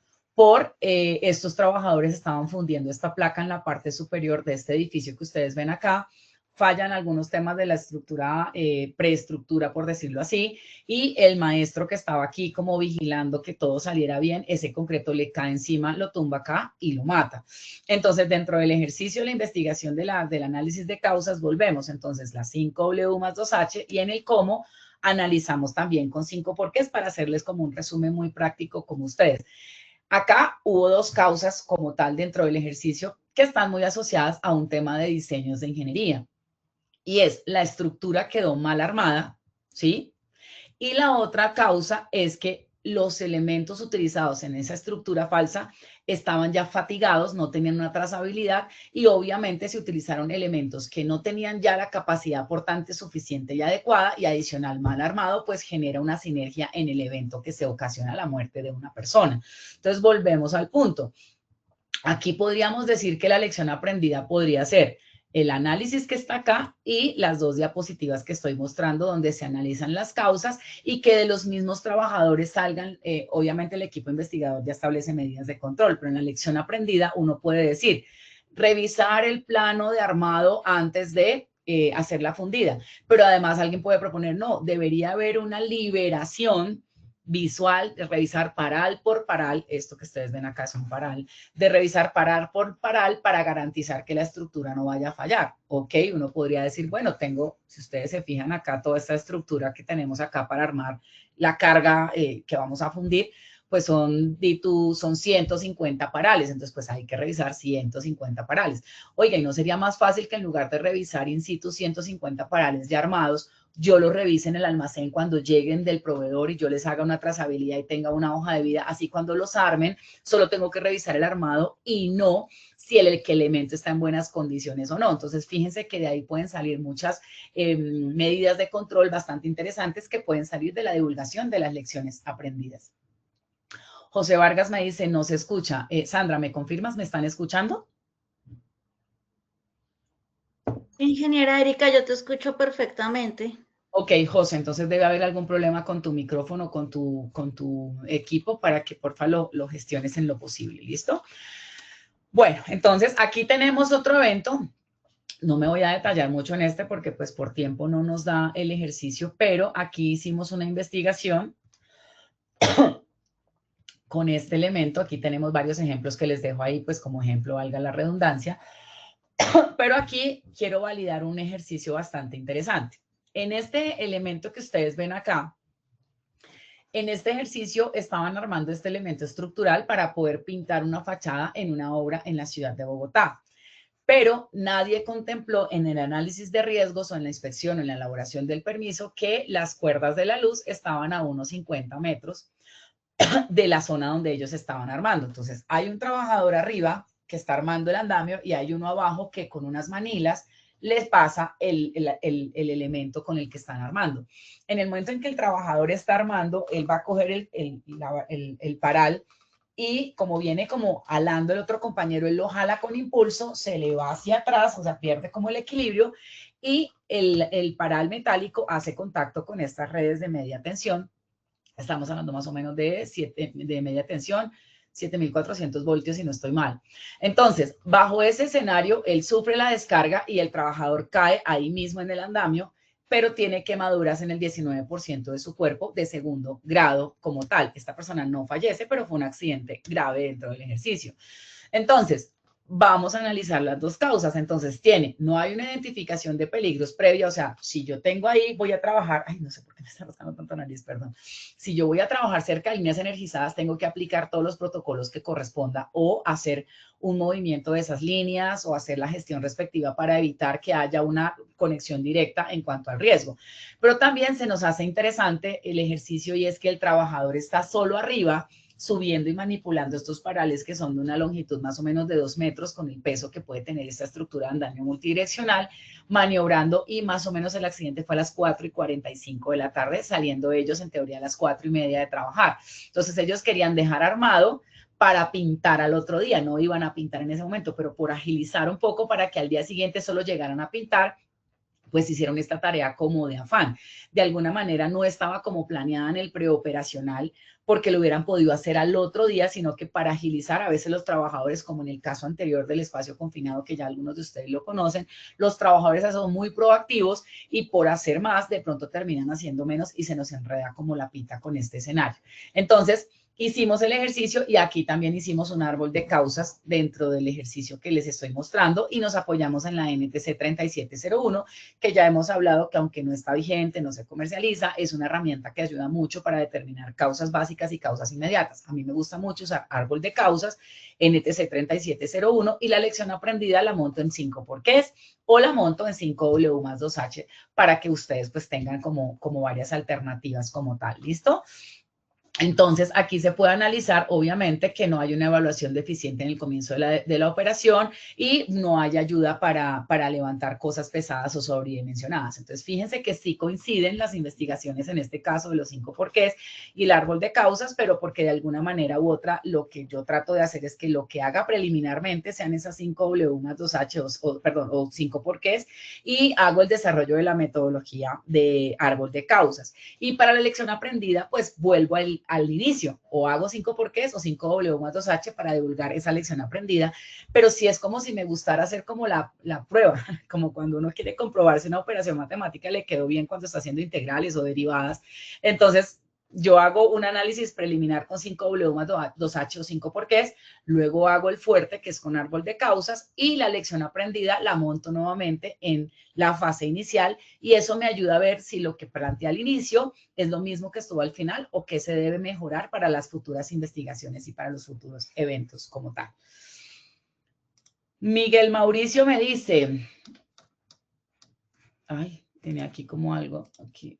estos trabajadores estaban fundiendo esta placa en la parte superior de este edificio que ustedes ven acá. Fallan algunos temas de la estructura, preestructura, por decirlo así, y el maestro que estaba aquí como vigilando que todo saliera bien, ese concreto le cae encima, lo tumba acá y lo mata. Entonces, dentro del ejercicio de la investigación del análisis de causas, volvemos. Entonces, la 5W más 2H y en el cómo analizamos también con 5 porqués para hacerles como un resumen muy práctico como ustedes. Acá hubo 2 causas como tal dentro del ejercicio que están muy asociadas a un tema de diseños de ingeniería. Y es la estructura quedó mal armada, ¿sí? Y la otra causa es que los elementos utilizados en esa estructura falsa estaban ya fatigados, no tenían una trazabilidad y obviamente se utilizaron elementos que no tenían ya la capacidad portante suficiente y adecuada y adicional mal armado, pues genera una sinergia en el evento que se ocasiona la muerte de una persona. Entonces volvemos al punto. Aquí podríamos decir que la lección aprendida podría ser el análisis que está acá y las 2 diapositivas que estoy mostrando donde se analizan las causas y que de los mismos trabajadores salgan, obviamente el equipo investigador ya establece medidas de control, pero en la lección aprendida uno puede decir, revisar el plano de armado antes de hacer la fundida, pero además alguien puede proponer, no, debería haber una liberación visual, de revisar paral por paral, esto que ustedes ven acá es un paral, de revisar paral por paral para garantizar que la estructura no vaya a fallar. Ok, uno podría decir, bueno, si ustedes se fijan acá, toda esta estructura que tenemos acá para armar la carga que vamos a fundir, pues son 150 parales, entonces pues hay que revisar 150 parales. Oiga, ¿y no sería más fácil que en lugar de revisar in situ 150 parales ya armados, yo los revise en el almacén cuando lleguen del proveedor y yo les haga una trazabilidad y tenga una hoja de vida? Así cuando los armen, solo tengo que revisar el armado y no si el elemento está en buenas condiciones o no. Entonces, fíjense que de ahí pueden salir muchas medidas de control bastante interesantes que pueden salir de la divulgación de las lecciones aprendidas. José Vargas me dice, no se escucha. Sandra, ¿me confirmas? ¿Me están escuchando? Ingeniera Erika, yo te escucho perfectamente. Ok, José, entonces debe haber algún problema con tu micrófono, con tu equipo para que porfa lo gestiones en lo posible, ¿listo? Bueno, entonces aquí tenemos otro evento. No me voy a detallar mucho en este porque pues por tiempo no nos da el ejercicio, pero aquí hicimos una investigación con este elemento. Aquí tenemos varios ejemplos que les dejo ahí, pues como ejemplo, valga la redundancia. Pero aquí quiero validar un ejercicio bastante interesante. En este elemento que ustedes ven acá, en este ejercicio estaban armando este elemento estructural para poder pintar una fachada en una obra en la ciudad de Bogotá. Pero nadie contempló en el análisis de riesgos o en la inspección o en la elaboración del permiso que las cuerdas de la luz estaban a unos 50 metros de la zona donde ellos estaban armando. Entonces, hay un trabajador arriba que está armando el andamio y hay uno abajo que con unas manilas les pasa el elemento con el que están armando. En el momento en que el trabajador está armando, él va a coger el paral y como viene como alando el otro compañero, él lo jala con impulso, se le va hacia atrás, o sea, pierde como el equilibrio y el paral metálico hace contacto con estas redes de media tensión. Estamos hablando más o menos de media tensión, 7.400 voltios si no estoy mal. Entonces, bajo ese escenario, él sufre la descarga y el trabajador cae ahí mismo en el andamio, pero tiene quemaduras en el 19% de su cuerpo de segundo grado como tal. Esta persona no fallece, pero fue un accidente grave dentro del ejercicio. Entonces, vamos a analizar las dos causas. Entonces, no hay una identificación de peligros previa, o sea, si yo tengo ahí, voy a trabajar, ay, no sé por qué me está rascando tanto nariz, perdón. Si yo voy a trabajar cerca de líneas energizadas, tengo que aplicar todos los protocolos que corresponda o hacer un movimiento de esas líneas o hacer la gestión respectiva para evitar que haya una conexión directa en cuanto al riesgo. Pero también se nos hace interesante el ejercicio y es que el trabajador está solo arriba, subiendo y manipulando estos parales que son de una longitud más o menos de 2 metros con el peso que puede tener esta estructura de andamio multidireccional, maniobrando y más o menos el accidente fue a las 4:45 de la tarde, saliendo ellos en teoría a las 4:30 de trabajar. Entonces ellos querían dejar armado para pintar al otro día, no iban a pintar en ese momento, pero por agilizar un poco para que al día siguiente solo llegaran a pintar, pues hicieron esta tarea como de afán. De alguna manera no estaba como planeada en el preoperacional porque lo hubieran podido hacer al otro día, sino que para agilizar a veces los trabajadores, como en el caso anterior del espacio confinado, que ya algunos de ustedes lo conocen, los trabajadores son muy proactivos y por hacer más, de pronto terminan haciendo menos y se nos enreda como la pita con este escenario. Entonces, hicimos el ejercicio y aquí también hicimos un árbol de causas dentro del ejercicio que les estoy mostrando y nos apoyamos en la NTC 3701, que ya hemos hablado que aunque no está vigente, no se comercializa, es una herramienta que ayuda mucho para determinar causas básicas y causas inmediatas. A mí me gusta mucho usar árbol de causas, NTC 3701, y la lección aprendida la monto en 5 porqués o la monto en 5W más 2H para que ustedes pues tengan como varias alternativas como tal. ¿Listo? Entonces, aquí se puede analizar, obviamente, que no hay una evaluación deficiente en el comienzo de la operación y no hay ayuda para levantar cosas pesadas o sobredimensionadas. Entonces, fíjense que sí coinciden las investigaciones en este caso de los 5 porqués y el árbol de causas, pero porque de alguna manera u otra lo que yo trato de hacer es que lo que haga preliminarmente sean esas 5W más 2H o 5 porqués y hago el desarrollo de la metodología de árbol de causas. Y para la lección aprendida, pues vuelvo al inicio, o hago 5 porqués o 5W más 2H para divulgar esa lección aprendida, pero sí es como si me gustara hacer como la prueba, como cuando uno quiere comprobar si una operación matemática le quedó bien cuando está haciendo integrales o derivadas. Entonces, yo hago un análisis preliminar con 5W más 2H o 5 porqués, luego hago el fuerte, que es con árbol de causas, y la lección aprendida la monto nuevamente en la fase inicial, y eso me ayuda a ver si lo que planteé al inicio es lo mismo que estuvo al final o qué se debe mejorar para las futuras investigaciones y para los futuros eventos como tal. Miguel Mauricio me dice, ay, tiene aquí como algo, aquí.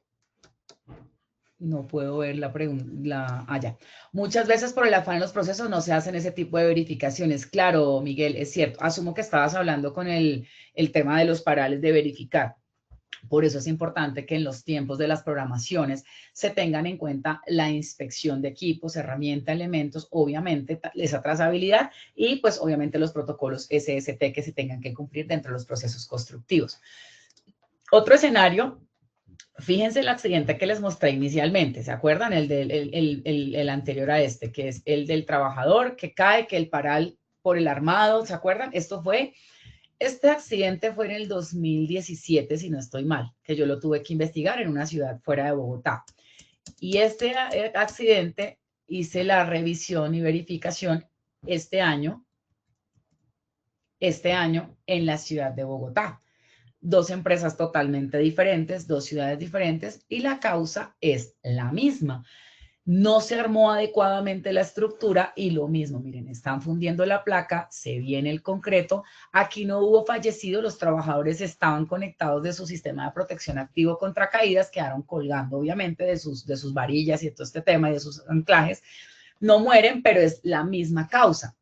No puedo ver la pregunta, ya. Muchas veces por el afán en los procesos no se hacen ese tipo de verificaciones. Claro, Miguel, es cierto. Asumo que estabas hablando con el tema de los parales de verificar. Por eso es importante que en los tiempos de las programaciones se tengan en cuenta la inspección de equipos, herramientas, elementos, obviamente esa trazabilidad y pues obviamente los protocolos SST que se tengan que cumplir dentro de los procesos constructivos. Otro escenario. Fíjense el accidente que les mostré inicialmente, ¿se acuerdan? El anterior a este, que es el del trabajador que cae, que el paral por el armado, ¿se acuerdan? Este accidente fue en el 2017, si no estoy mal, que yo lo tuve que investigar en una ciudad fuera de Bogotá. Y este accidente hice la revisión y verificación este año en la ciudad de Bogotá. 2 empresas totalmente diferentes, 2 ciudades diferentes, y la causa es la misma. No se armó adecuadamente la estructura y lo mismo, miren, están fundiendo la placa, se viene el concreto, aquí no hubo fallecido, los trabajadores estaban conectados de su sistema de protección activo contra caídas, quedaron colgando obviamente de sus varillas y todo este tema y de sus anclajes, no mueren, pero es la misma causa.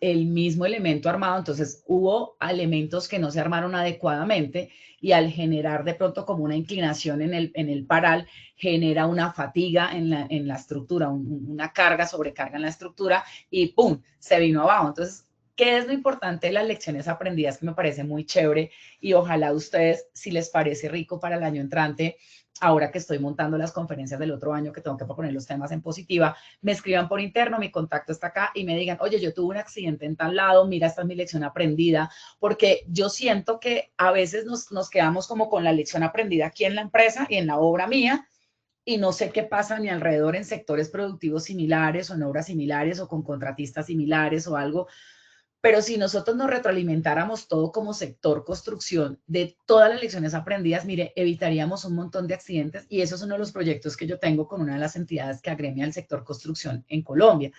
El mismo elemento armado, entonces hubo elementos que no se armaron adecuadamente y al generar de pronto como una inclinación en el paral, genera una fatiga en la estructura, una carga, sobrecarga en la estructura y ¡pum!, se vino abajo. Entonces, ¿qué es lo importante de las lecciones aprendidas? Que me parece muy chévere y ojalá a ustedes, si les parece rico para el año entrante, ahora que estoy montando las conferencias del otro año, que tengo que proponer los temas en positiva, me escriban por interno, mi contacto está acá, y me digan, oye, yo tuve un accidente en tal lado, mira, esta es mi lección aprendida, porque yo siento que a veces nos quedamos como con la lección aprendida aquí en la empresa y en la obra mía, y no sé qué pasa a mi alrededor en sectores productivos similares o en obras similares o con contratistas similares o algo. Pero si nosotros nos retroalimentáramos todo como sector construcción de todas las lecciones aprendidas, mire, evitaríamos un montón de accidentes y eso es uno de los proyectos que yo tengo con una de las entidades que agremia el sector construcción en Colombia,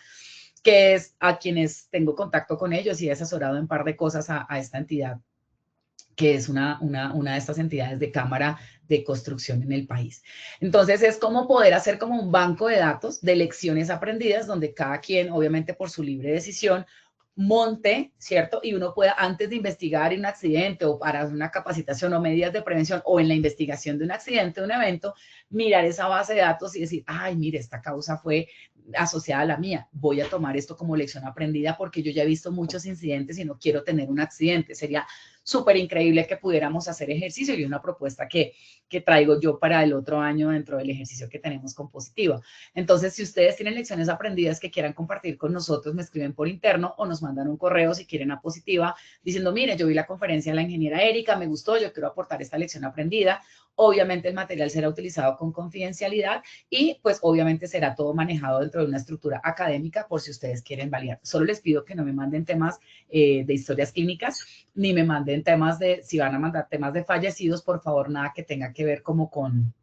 que es a quienes tengo contacto con ellos y he asesorado en par de cosas a esta entidad, que es una de estas entidades de cámara de construcción en el país. Entonces, es como poder hacer como un banco de datos de lecciones aprendidas donde cada quien, obviamente por su libre decisión, monte, ¿cierto? Y uno pueda, antes de investigar un accidente o para una capacitación o medidas de prevención o en la investigación de un accidente, de un evento, mirar esa base de datos y decir, ay, mire, esta causa fue asociada a la mía, voy a tomar esto como lección aprendida porque yo ya he visto muchos incidentes y no quiero tener un accidente. Sería súper increíble que pudiéramos hacer ejercicio y una propuesta que traigo yo para el otro año dentro del ejercicio que tenemos con Positiva. Entonces, si ustedes tienen lecciones aprendidas que quieran compartir con nosotros, me escriben por interno o nos mandan un correo si quieren a Positiva diciendo, mire, yo vi la conferencia de la ingeniera Erika, me gustó, yo quiero aportar esta lección aprendida. Obviamente el material será utilizado con confidencialidad y pues obviamente será todo manejado dentro de una estructura académica por si ustedes quieren validar. Solo les pido que no me manden temas de historias clínicas, ni me manden temas de, si van a mandar temas de fallecidos, por favor, nada que tenga que ver como con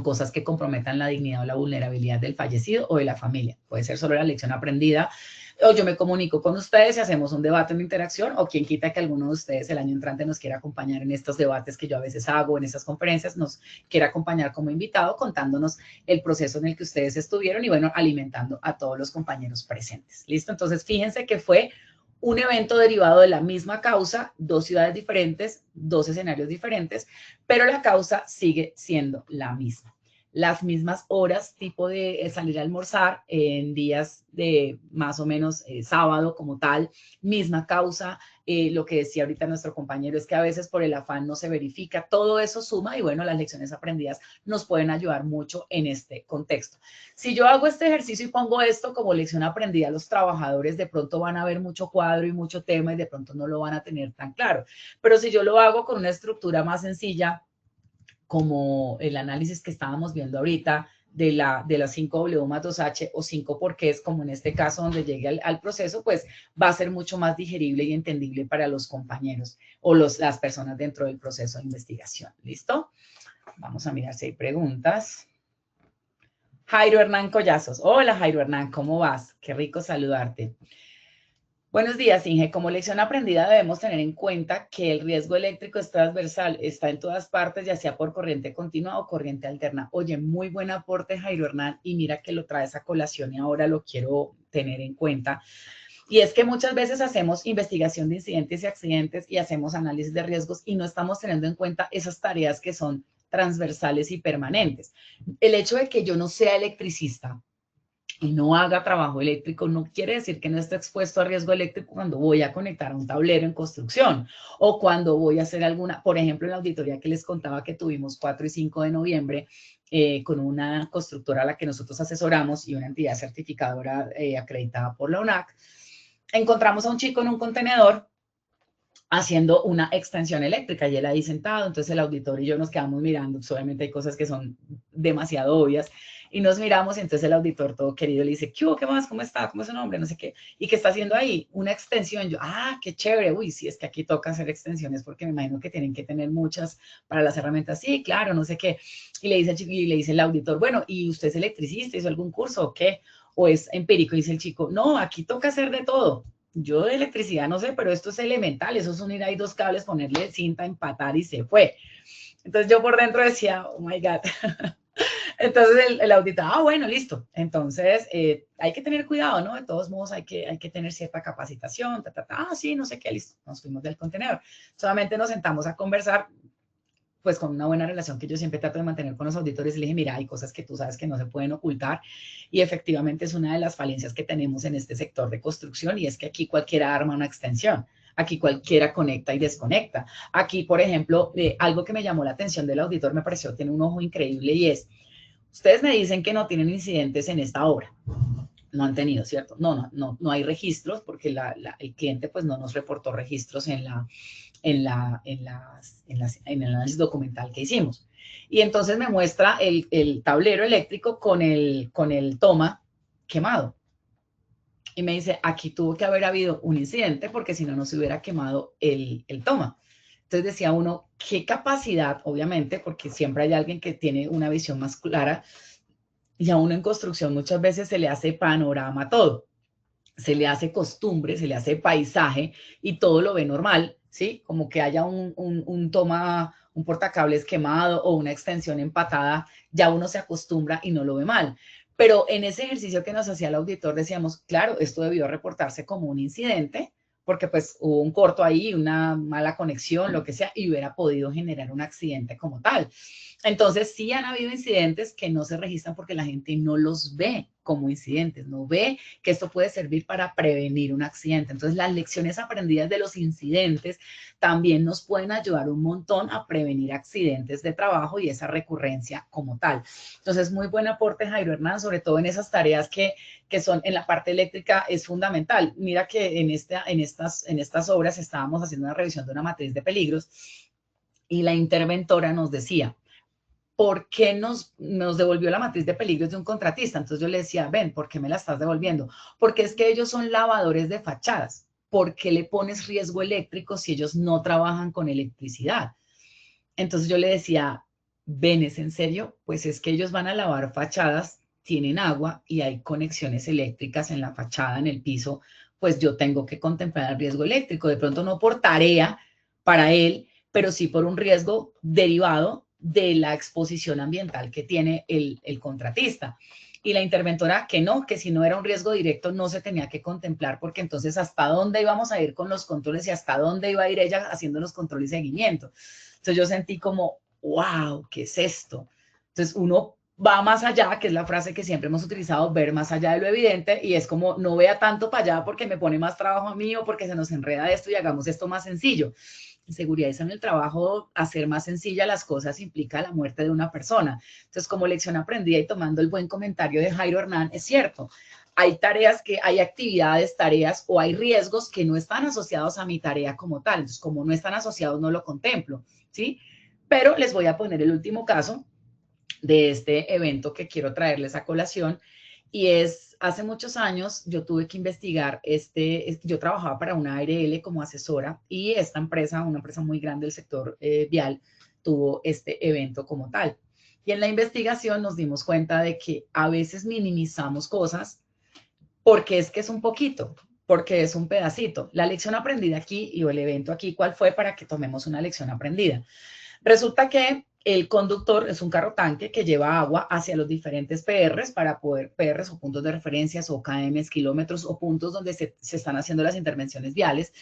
cosas que comprometan la dignidad o la vulnerabilidad del fallecido o de la familia. Puede ser solo la lección aprendida, o yo me comunico con ustedes y hacemos un debate, una interacción, o quien quita que alguno de ustedes el año entrante nos quiera acompañar en estos debates que yo a veces hago, en estas conferencias, nos quiera acompañar como invitado, contándonos el proceso en el que ustedes estuvieron y, bueno, alimentando a todos los compañeros presentes. ¿Listo? Entonces, fíjense que fue un evento derivado de la misma causa, 2 ciudades diferentes, 2 escenarios diferentes, pero la causa sigue siendo la misma. Las mismas horas, tipo de salir a almorzar en días de más o menos sábado como tal, misma causa. Lo que decía ahorita nuestro compañero es que a veces por el afán no se verifica, todo eso suma y bueno, las lecciones aprendidas nos pueden ayudar mucho en este contexto. Si yo hago este ejercicio y pongo esto como lección aprendida, los trabajadores de pronto van a ver mucho cuadro y mucho tema y de pronto no lo van a tener tan claro. Pero si yo lo hago con una estructura más sencilla, como el análisis que estábamos viendo ahorita de la 5W más 2H o 5 porqués, como en este caso donde llegue al proceso, pues va a ser mucho más digerible y entendible para los compañeros o las personas dentro del proceso de investigación. ¿Listo? Vamos a mirar si hay preguntas. Jairo Hernán Collazos. Hola, Jairo Hernán, ¿cómo vas? Qué rico saludarte. Buenos días, Inge. Como lección aprendida debemos tener en cuenta que el riesgo eléctrico es transversal, está en todas partes, ya sea por corriente continua o corriente alterna. Oye, muy buen aporte, Jairo Hernán, y mira que lo traes a colación y ahora lo quiero tener en cuenta. Y es que muchas veces hacemos investigación de incidentes y accidentes y hacemos análisis de riesgos y no estamos teniendo en cuenta esas tareas que son transversales y permanentes. El hecho de que yo no sea electricista y no haga trabajo eléctrico no quiere decir que no esté expuesto a riesgo eléctrico cuando voy a conectar a un tablero en construcción o cuando voy a hacer alguna, por ejemplo, en la auditoría que les contaba que tuvimos 4 y 5 de noviembre con una constructora a la que nosotros asesoramos y una entidad certificadora acreditada por la UNAC, encontramos a un chico en un contenedor haciendo una extensión eléctrica y él ahí sentado, entonces el auditor y yo nos quedamos mirando, pues obviamente hay cosas que son demasiado obvias, Y nos miramos y entonces el auditor todo querido le dice, ¿qué hubo? ¿Qué más? ¿Cómo está? ¿Cómo es su nombre? No sé qué. ¿Y qué está haciendo ahí? Una extensión. Yo, qué chévere. Uy, sí, es que aquí toca hacer extensiones porque me imagino que tienen que tener muchas para las herramientas. Sí, claro, no sé qué. Y le dice el auditor, bueno, ¿y usted es electricista? ¿Hizo algún curso o qué? ¿O es empírico? Y dice el chico, no, aquí toca hacer de todo. Yo de electricidad no sé, pero esto es elemental. Eso es unir ahí dos cables, ponerle cinta, empatar y se fue. Entonces yo por dentro decía, oh my God. Entonces el auditor, bueno, listo. Entonces hay que tener cuidado, ¿no? De todos modos hay que tener cierta capacitación, sí, no sé qué, listo. Nos fuimos del contenedor. Solamente nos sentamos a conversar, pues con una buena relación que yo siempre trato de mantener con los auditores. Y le dije, mira, hay cosas que tú sabes que no se pueden ocultar. Y efectivamente es una de las falencias que tenemos en este sector de construcción, y es que aquí cualquiera arma una extensión. Aquí cualquiera conecta y desconecta. Aquí, por ejemplo, algo que me llamó la atención del auditor, me pareció, tiene un ojo increíble, y es, ustedes me dicen que no tienen incidentes en esta obra. No han tenido, ¿cierto? No hay registros porque el cliente pues no nos reportó registros en el análisis documental que hicimos. Y entonces me muestra el tablero eléctrico con el toma quemado. Y me dice, aquí tuvo que haber habido un incidente porque si no, no se hubiera quemado el toma. Entonces decía uno, qué capacidad, obviamente, porque siempre hay alguien que tiene una visión más clara, y a uno en construcción muchas veces se le hace panorama todo. Se le hace costumbre, se le hace paisaje y todo lo ve normal, ¿sí? Como que haya un toma, un portacables quemado o una extensión empatada, ya uno se acostumbra y no lo ve mal. Pero en ese ejercicio que nos hacía el auditor decíamos, claro, esto debió reportarse como un incidente, porque pues hubo un corto ahí, una mala conexión, lo que sea, y hubiera podido generar un accidente como tal. Entonces, sí han habido incidentes que no se registran porque la gente no los ve como incidentes, no ve que esto puede servir para prevenir un accidente. Entonces, las lecciones aprendidas de los incidentes también nos pueden ayudar un montón a prevenir accidentes de trabajo y esa recurrencia como tal. Entonces, muy buen aporte, Jairo Hernán, sobre todo en esas tareas que son en la parte eléctrica, es fundamental. Mira que en estas obras estábamos haciendo una revisión de una matriz de peligros y la interventora nos decía, ¿por qué nos devolvió la matriz de peligros de un contratista? Entonces yo le decía, ven, ¿por qué me la estás devolviendo? Porque es que ellos son lavadores de fachadas. ¿Por qué le pones riesgo eléctrico si ellos no trabajan con electricidad? Entonces yo le decía, ven, ¿es en serio? Pues es que ellos van a lavar fachadas, tienen agua y hay conexiones eléctricas en la fachada, en el piso, pues yo tengo que contemplar el riesgo eléctrico. De pronto no por tarea para él, pero sí por un riesgo derivado de la exposición ambiental que tiene el contratista. Y la interventora que no, que si no era un riesgo directo no se tenía que contemplar, porque entonces hasta dónde íbamos a ir con los controles y hasta dónde iba a ir ella haciendo los controles y seguimiento. Entonces yo sentí como, wow, ¿qué es esto? Entonces uno va más allá, que es la frase que siempre hemos utilizado, ver más allá de lo evidente, y es como, no vea tanto para allá porque me pone más trabajo a mí o porque se nos enreda esto y hagamos esto más sencillo. En seguridad y en el trabajo, hacer más sencilla las cosas implica la muerte de una persona. Entonces, como lección aprendida y tomando el buen comentario de Jairo Hernán, es cierto, hay tareas hay actividades, tareas o hay riesgos que no están asociados a mi tarea como tal. Entonces, como no están asociados, no lo contemplo, ¿sí? Pero les voy a poner el último caso de este evento que quiero traerles a colación, y es, hace muchos años yo tuve que investigar, yo trabajaba para una ARL como asesora, y esta empresa, una empresa muy grande del sector vial, tuvo este evento como tal. Y en la investigación nos dimos cuenta de que a veces minimizamos cosas porque es que es un poquito, porque es un pedacito. La lección aprendida aquí y el evento aquí, ¿cuál fue para que tomemos una lección aprendida? Resulta que el conductor es un carro tanque que lleva agua hacia los diferentes PRs para poder, PRs o puntos de referencias o KMs, kilómetros o puntos donde se están haciendo las intervenciones viales,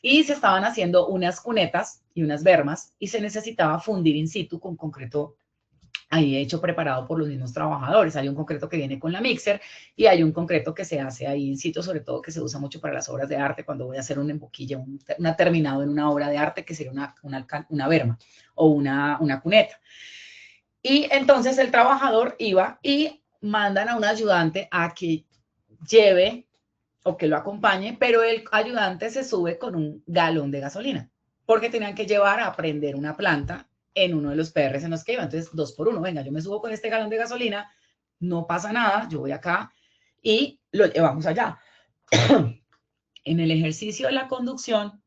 y se estaban haciendo unas cunetas y unas bermas y se necesitaba fundir in situ con concreto ahí hecho preparado por los mismos trabajadores. Hay un concreto que viene con la mixer y hay un concreto que se hace ahí in situ, sobre todo que se usa mucho para las obras de arte, cuando voy a hacer un emboquille, un terminado en una obra de arte que sería una berma o una cuneta. Y entonces el trabajador iba y mandan a un ayudante a que lleve o que lo acompañe, pero el ayudante se sube con un galón de gasolina, porque tenían que llevar a prender una planta en uno de los PRs en los que iba. Entonces, 2 por 1, venga, yo me subo con este galón de gasolina no pasa nada, yo voy acá y lo llevamos allá. En el ejercicio de la conducción,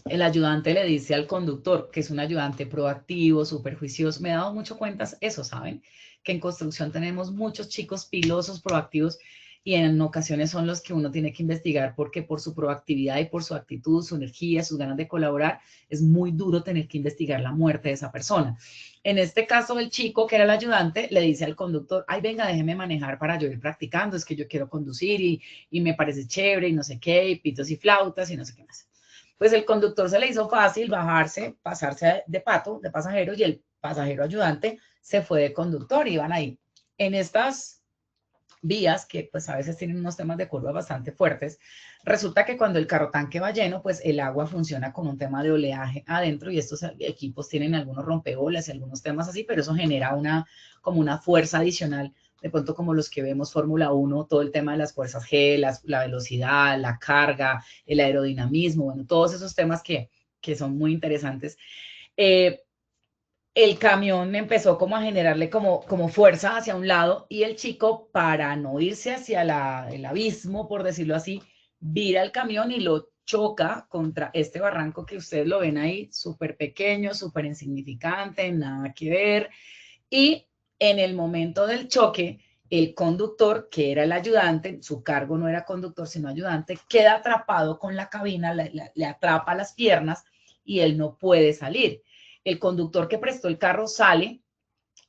el ayudante le dice al conductor, que es un ayudante proactivo, súper juicioso. Me he dado mucho cuenta eso, ¿saben? Que en construcción tenemos muchos chicos pilosos, proactivos, y en ocasiones son los que uno tiene que investigar porque por su proactividad y por su actitud, su energía, sus ganas de colaborar, es muy duro tener que investigar la muerte de esa persona. En este caso, el chico, que era el ayudante, le dice al conductor, ay, venga, déjeme manejar para yo ir practicando, es que yo quiero conducir y me parece chévere y no sé qué, y pitos y flautas y no sé qué más. Pues el conductor se le hizo fácil bajarse, pasarse de pasajero, y el pasajero ayudante se fue de conductor, iban ahí. En estas vías, que pues a veces tienen unos temas de curva bastante fuertes, resulta que cuando el carro tanque va lleno, pues el agua funciona con un tema de oleaje adentro y estos equipos tienen algunos rompeolas y algunos temas así, pero eso genera como una fuerza adicional, de pronto como los que vemos Fórmula 1, todo el tema de las fuerzas G, la velocidad, la carga, el aerodinamismo, bueno, todos esos temas que son muy interesantes. El camión empezó como a generarle como fuerza hacia un lado y el chico, para no irse hacia el abismo, por decirlo así, vira el camión y lo choca contra este barranco que ustedes lo ven ahí, súper pequeño, súper insignificante, nada que ver. Y en el momento del choque, el conductor, que era el ayudante, su cargo no era conductor, sino ayudante, queda atrapado con la cabina, le atrapa las piernas y él no puede salir. El conductor que prestó el carro sale,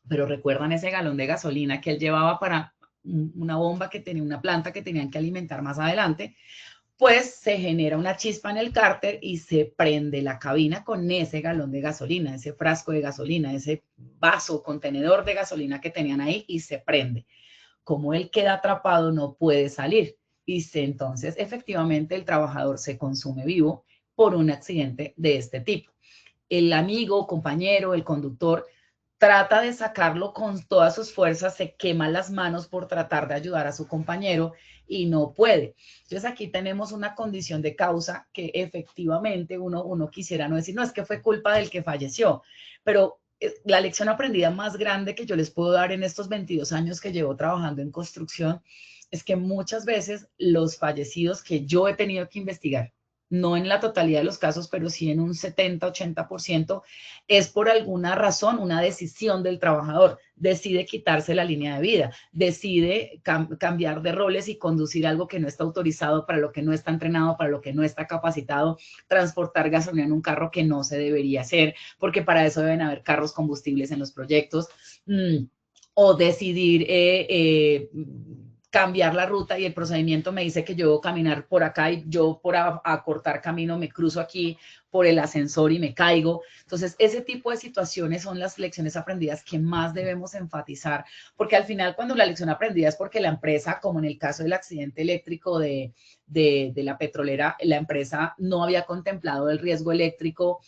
pero recuerdan ese galón de gasolina que él llevaba para una bomba que tenía, una planta que tenían que alimentar más adelante, pues se genera una chispa en el cárter y se prende la cabina con ese galón de gasolina, ese frasco de gasolina, ese vaso, contenedor de gasolina que tenían ahí y se prende. Como él queda atrapado, no puede salir. Y entonces, efectivamente, el trabajador se consume vivo por un accidente de este tipo. El amigo, compañero, el conductor, trata de sacarlo con todas sus fuerzas, se quema las manos por tratar de ayudar a su compañero y no puede. Entonces aquí tenemos una condición de causa que efectivamente uno quisiera no decir, no, es que fue culpa del que falleció, pero la lección aprendida más grande que yo les puedo dar en estos 22 años que llevo trabajando en construcción es que muchas veces los fallecidos que yo he tenido que investigar, no en la totalidad de los casos, pero sí en un 70-80%, es por alguna razón, una decisión del trabajador. Decide quitarse la línea de vida, decide cambiar de roles y conducir algo que no está autorizado, para lo que no está entrenado, para lo que no está capacitado, transportar gasolina en un carro que no se debería hacer, porque para eso deben haber carros combustibles en los proyectos, o decidir cambiar la ruta y el procedimiento me dice que yo debo caminar por acá y yo por acortar camino me cruzo aquí por el ascensor y me caigo. Entonces, ese tipo de situaciones son las lecciones aprendidas que más debemos enfatizar, porque al final cuando la lección aprendida es porque la empresa, como en el caso del accidente eléctrico de la petrolera, la empresa no había contemplado el riesgo eléctrico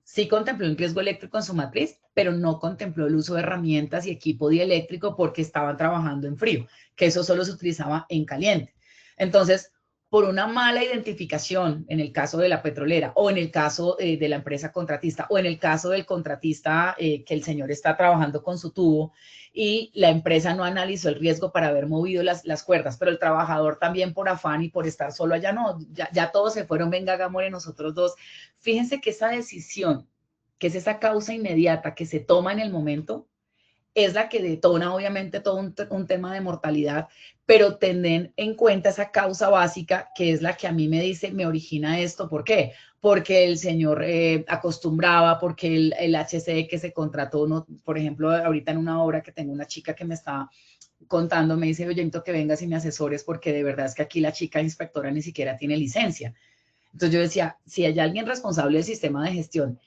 sí contempló el riesgo eléctrico en su matriz, pero no contempló el uso de herramientas y equipo dieléctrico porque estaban trabajando en frío, que eso solo se utilizaba en caliente. Entonces, por una mala identificación en el caso de la petrolera o en el caso de la empresa contratista o en el caso del contratista que el señor está trabajando con su tubo y la empresa no analizó el riesgo para haber movido las cuerdas, pero el trabajador también por afán y por estar solo allá, no, ya todos se fueron, venga, hagámosle nosotros dos. Fíjense que esa decisión, que es esa causa inmediata que se toma en el momento, es la que detona obviamente todo un tema de mortalidad, pero tener en cuenta esa causa básica que es la que a mí me dice, me origina esto. ¿Por qué? Porque el señor acostumbraba, porque el HCE que se contrató, no, por ejemplo, ahorita en una obra que tengo una chica que me está contando, me dice, oye, necesito que vengas y me asesores porque de verdad es que aquí la chica inspectora ni siquiera tiene licencia. Entonces yo decía, si hay alguien responsable del sistema de gestión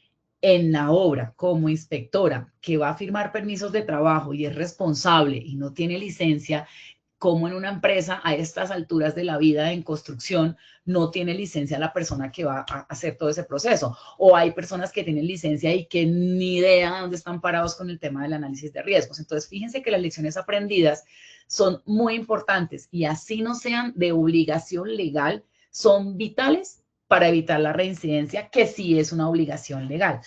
en la obra como inspectora que va a firmar permisos de trabajo y es responsable y no tiene licencia, como en una empresa a estas alturas de la vida en construcción no tiene licencia la persona que va a hacer todo ese proceso? O hay personas que tienen licencia y que ni idea de dónde están parados con el tema del análisis de riesgos. Entonces, fíjense que las lecciones aprendidas son muy importantes y así no sean de obligación legal, son vitales para evitar la reincidencia, que sí es una obligación legal.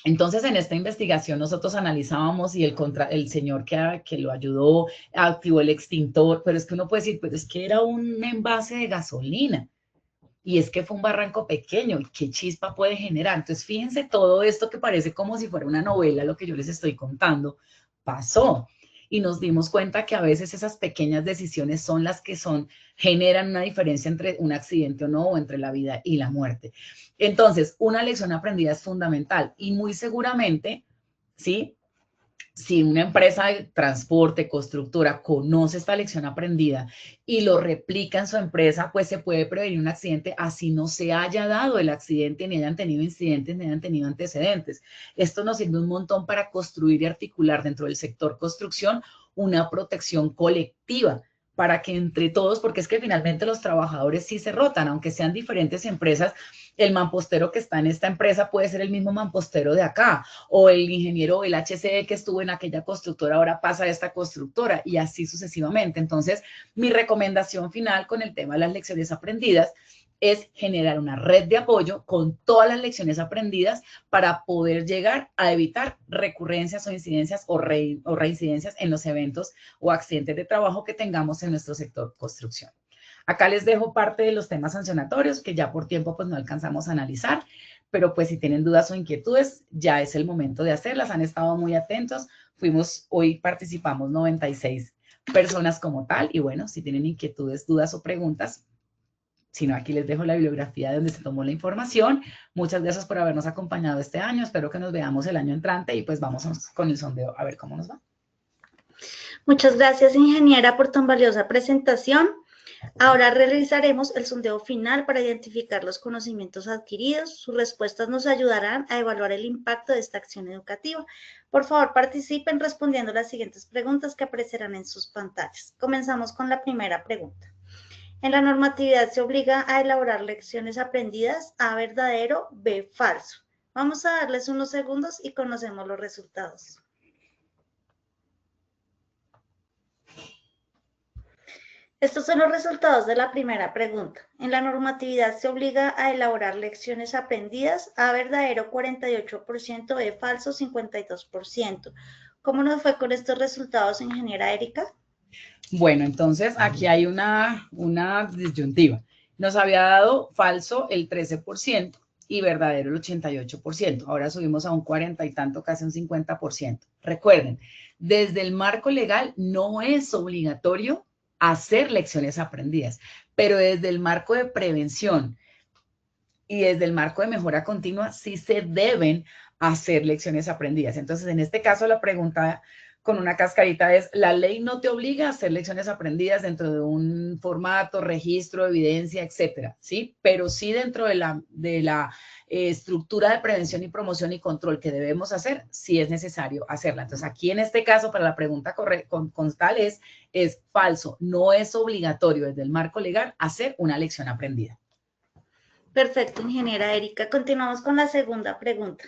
Entonces, en esta investigación nosotros analizábamos y el señor que lo ayudó activó el extintor, pero es que uno puede decir, pero es que era un envase de gasolina y es que fue un barranco pequeño y qué chispa puede generar. Entonces, fíjense todo esto que parece como si fuera una novela, lo que yo les estoy contando, pasó. Y nos dimos cuenta que a veces esas pequeñas decisiones son las que generan una diferencia entre un accidente o no, o entre la vida y la muerte. Entonces, una lección aprendida es fundamental y muy seguramente, ¿sí? Si una empresa de transporte, constructora, conoce esta lección aprendida y lo replica en su empresa, pues se puede prevenir un accidente así no se haya dado el accidente, ni hayan tenido incidentes, ni hayan tenido antecedentes. Esto nos sirve un montón para construir y articular dentro del sector construcción una protección colectiva para que entre todos, porque es que finalmente los trabajadores sí se rotan, aunque sean diferentes empresas, el mampostero que está en esta empresa puede ser el mismo mampostero de acá, o el ingeniero, el HCE que estuvo en aquella constructora ahora pasa a esta constructora y así sucesivamente. Entonces, mi recomendación final con el tema de las lecciones aprendidas es generar una red de apoyo con todas las lecciones aprendidas para poder llegar a evitar recurrencias o incidencias o reincidencias en los eventos o accidentes de trabajo que tengamos en nuestro sector construcción. Acá les dejo parte de los temas sancionatorios que ya por tiempo pues no alcanzamos a analizar, pero pues si tienen dudas o inquietudes, ya es el momento de hacerlas. Han estado muy atentos. Hoy participamos 96 personas como tal y bueno, si tienen inquietudes, dudas o preguntas, si no, aquí les dejo la bibliografía de donde se tomó la información. Muchas gracias por habernos acompañado este año. Espero que nos veamos el año entrante y pues vamos con el sondeo a ver cómo nos va. Muchas gracias, ingeniera, por tan valiosa presentación. Ahora realizaremos el sondeo final para identificar los conocimientos adquiridos. Sus respuestas nos ayudarán a evaluar el impacto de esta acción educativa. Por favor, participen respondiendo las siguientes preguntas que aparecerán en sus pantallas. Comenzamos con la primera pregunta. En la normatividad se obliga a elaborar lecciones aprendidas: A, verdadero; B, falso. Vamos a darles unos segundos y conocemos los resultados. Estos son los resultados de la primera pregunta. En la normatividad se obliga a elaborar lecciones aprendidas: A, verdadero 48%, B, falso 52%. ¿Cómo nos fue con estos resultados, ingeniera Erika? Bueno, entonces aquí hay una disyuntiva. Nos había dado falso el 13% y verdadero el 88%. Ahora subimos a un 40 y tanto, casi un 50%. Recuerden, desde el marco legal no es obligatorio hacer lecciones aprendidas, pero desde el marco de prevención y desde el marco de mejora continua sí se deben hacer lecciones aprendidas. Entonces, en este caso, la pregunta con una cascarita es: la ley no te obliga a hacer lecciones aprendidas dentro de un formato, registro, evidencia, etcétera, ¿sí? Pero sí dentro de la estructura de prevención y promoción y control que debemos hacer, sí es necesario hacerla. Entonces, aquí en este caso, para la pregunta constal es falso. No es obligatorio desde el marco legal hacer una lección aprendida. Perfecto, ingeniera Erika. Continuamos con la segunda pregunta.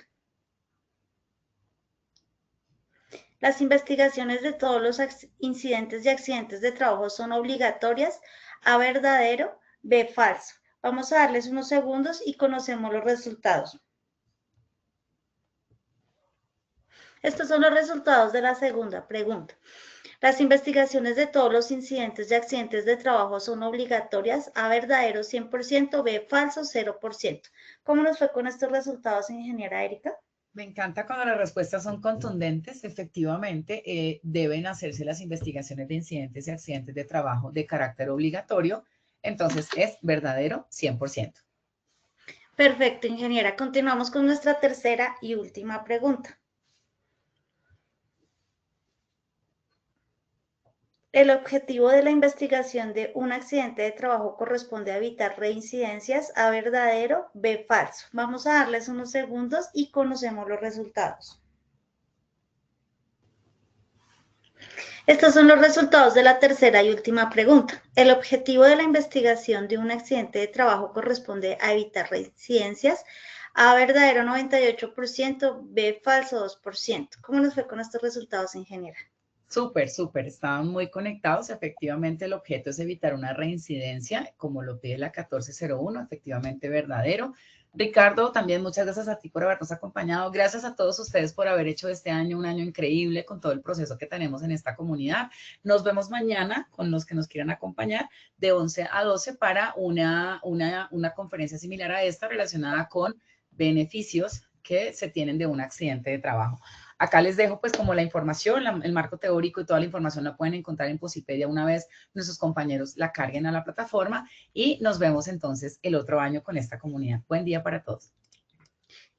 Las investigaciones de todos los incidentes y accidentes de trabajo son obligatorias: A, verdadero; B, falso. Vamos a darles unos segundos y conocemos los resultados. Estos son los resultados de la segunda pregunta. Las investigaciones de todos los incidentes y accidentes de trabajo son obligatorias: A, verdadero 100%, B, falso 0%. ¿Cómo nos fue con estos resultados, ingeniera Erika? Me encanta cuando las respuestas son contundentes. Efectivamente, deben hacerse las investigaciones de incidentes y accidentes de trabajo de carácter obligatorio. Entonces, es verdadero 100%. Perfecto, ingeniera. Continuamos con nuestra tercera y última pregunta. El objetivo de la investigación de un accidente de trabajo corresponde a evitar reincidencias: A, verdadero; B, falso. Vamos a darles unos segundos y conocemos los resultados. Estos son los resultados de la tercera y última pregunta. El objetivo de la investigación de un accidente de trabajo corresponde a evitar reincidencias: A, verdadero 98%, B, falso 2%. ¿Cómo nos fue con estos resultados, ingeniera? Súper, súper. Estaban muy conectados. Efectivamente, el objeto es evitar una reincidencia, como lo pide la 1401, efectivamente verdadero. Ricardo, también muchas gracias a ti por habernos acompañado. Gracias a todos ustedes por haber hecho este año un año increíble con todo el proceso que tenemos en esta comunidad. Nos vemos mañana con los que nos quieran acompañar de 11 a 12 para una conferencia similar a esta relacionada con beneficios que se tienen de un accidente de trabajo. Acá les dejo pues como la información, el marco teórico y toda la información la pueden encontrar en Posipedia una vez nuestros compañeros la carguen a la plataforma y nos vemos entonces el otro año con esta comunidad. Buen día para todos.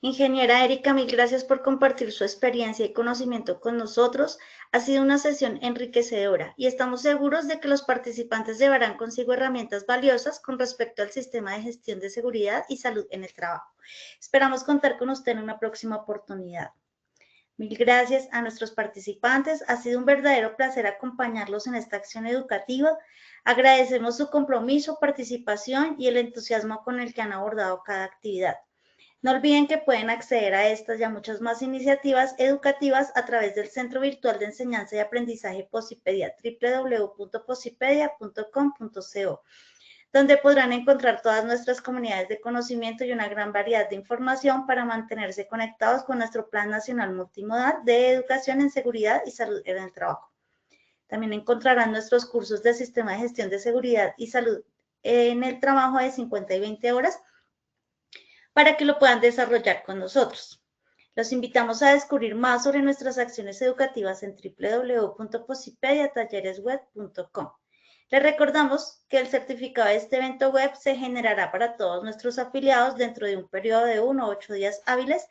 Ingeniera Erika, mil gracias por compartir su experiencia y conocimiento con nosotros. Ha sido una sesión enriquecedora y estamos seguros de que los participantes llevarán consigo herramientas valiosas con respecto al sistema de gestión de seguridad y salud en el trabajo. Esperamos contar con usted en una próxima oportunidad. Mil gracias a nuestros participantes. Ha sido un verdadero placer acompañarlos en esta acción educativa. Agradecemos su compromiso, participación y el entusiasmo con el que han abordado cada actividad. No olviden que pueden acceder a estas y a muchas más iniciativas educativas a través del Centro Virtual de Enseñanza y Aprendizaje Posipedia, www.posipedia.com.co, donde podrán encontrar todas nuestras comunidades de conocimiento y una gran variedad de información para mantenerse conectados con nuestro Plan Nacional Multimodal de Educación en Seguridad y Salud en el Trabajo. También encontrarán nuestros cursos de Sistema de Gestión de Seguridad y Salud en el Trabajo de 50 y 20 horas para que lo puedan desarrollar con nosotros. Los invitamos a descubrir más sobre nuestras acciones educativas en www.posipediatalleresweb.com. Les recordamos que el certificado de este evento web se generará para todos nuestros afiliados dentro de un periodo de 1 a 8 días hábiles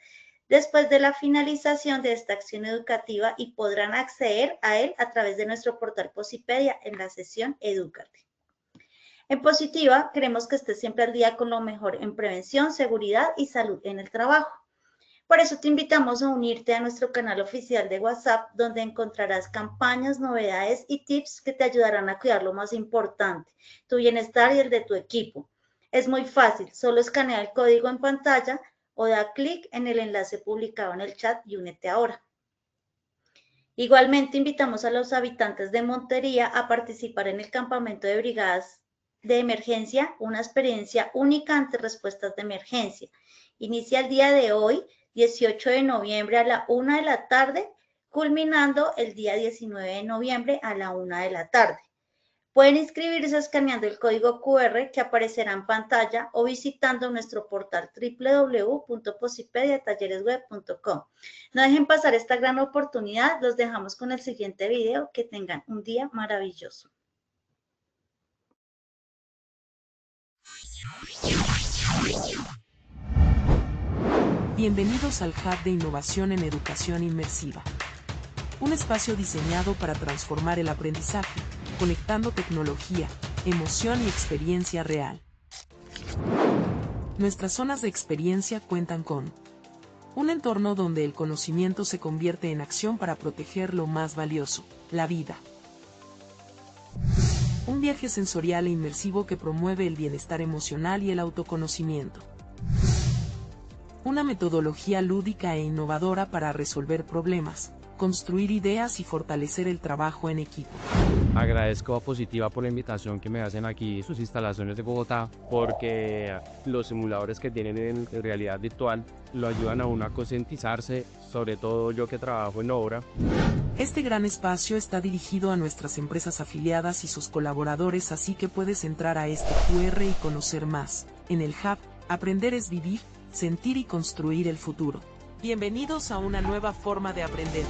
después de la finalización de esta acción educativa y podrán acceder a él a través de nuestro portal Posipedia en la sesión Edúcate. En Positiva, queremos que estés siempre al día con lo mejor en prevención, seguridad y salud en el trabajo. Por eso te invitamos a unirte a nuestro canal oficial de WhatsApp, donde encontrarás campañas, novedades y tips que te ayudarán a cuidar lo más importante, tu bienestar y el de tu equipo. Es muy fácil, solo escanea el código en pantalla o da clic en el enlace publicado en el chat y únete ahora. Igualmente invitamos a los habitantes de Montería a participar en el campamento de brigadas de emergencia, una experiencia única ante respuestas de emergencia. Inicia el día de hoy, 18 de noviembre a la 1 de la tarde, culminando el día 19 de noviembre a la 1 de la tarde. Pueden inscribirse escaneando el código QR que aparecerá en pantalla o visitando nuestro portal www.posipediatalleresweb.com. No dejen pasar esta gran oportunidad, los dejamos con el siguiente video. Que tengan un día maravilloso. Bienvenidos al Hub de Innovación en Educación Inmersiva. Un espacio diseñado para transformar el aprendizaje, conectando tecnología, emoción y experiencia real. Nuestras zonas de experiencia cuentan con un entorno donde el conocimiento se convierte en acción para proteger lo más valioso, la vida. Un viaje sensorial e inmersivo que promueve el bienestar emocional y el autoconocimiento. Una metodología lúdica e innovadora para resolver problemas, construir ideas y fortalecer el trabajo en equipo. Agradezco a Positiva por la invitación que me hacen aquí, sus instalaciones de Bogotá, porque los simuladores que tienen en realidad virtual lo ayudan a uno a concientizarse, sobre todo yo que trabajo en obra. Este gran espacio está dirigido a nuestras empresas afiliadas y sus colaboradores, así que puedes entrar a este QR y conocer más. En el Hub, aprender es vivir, sentir y construir el futuro. Bienvenidos a una nueva forma de aprender.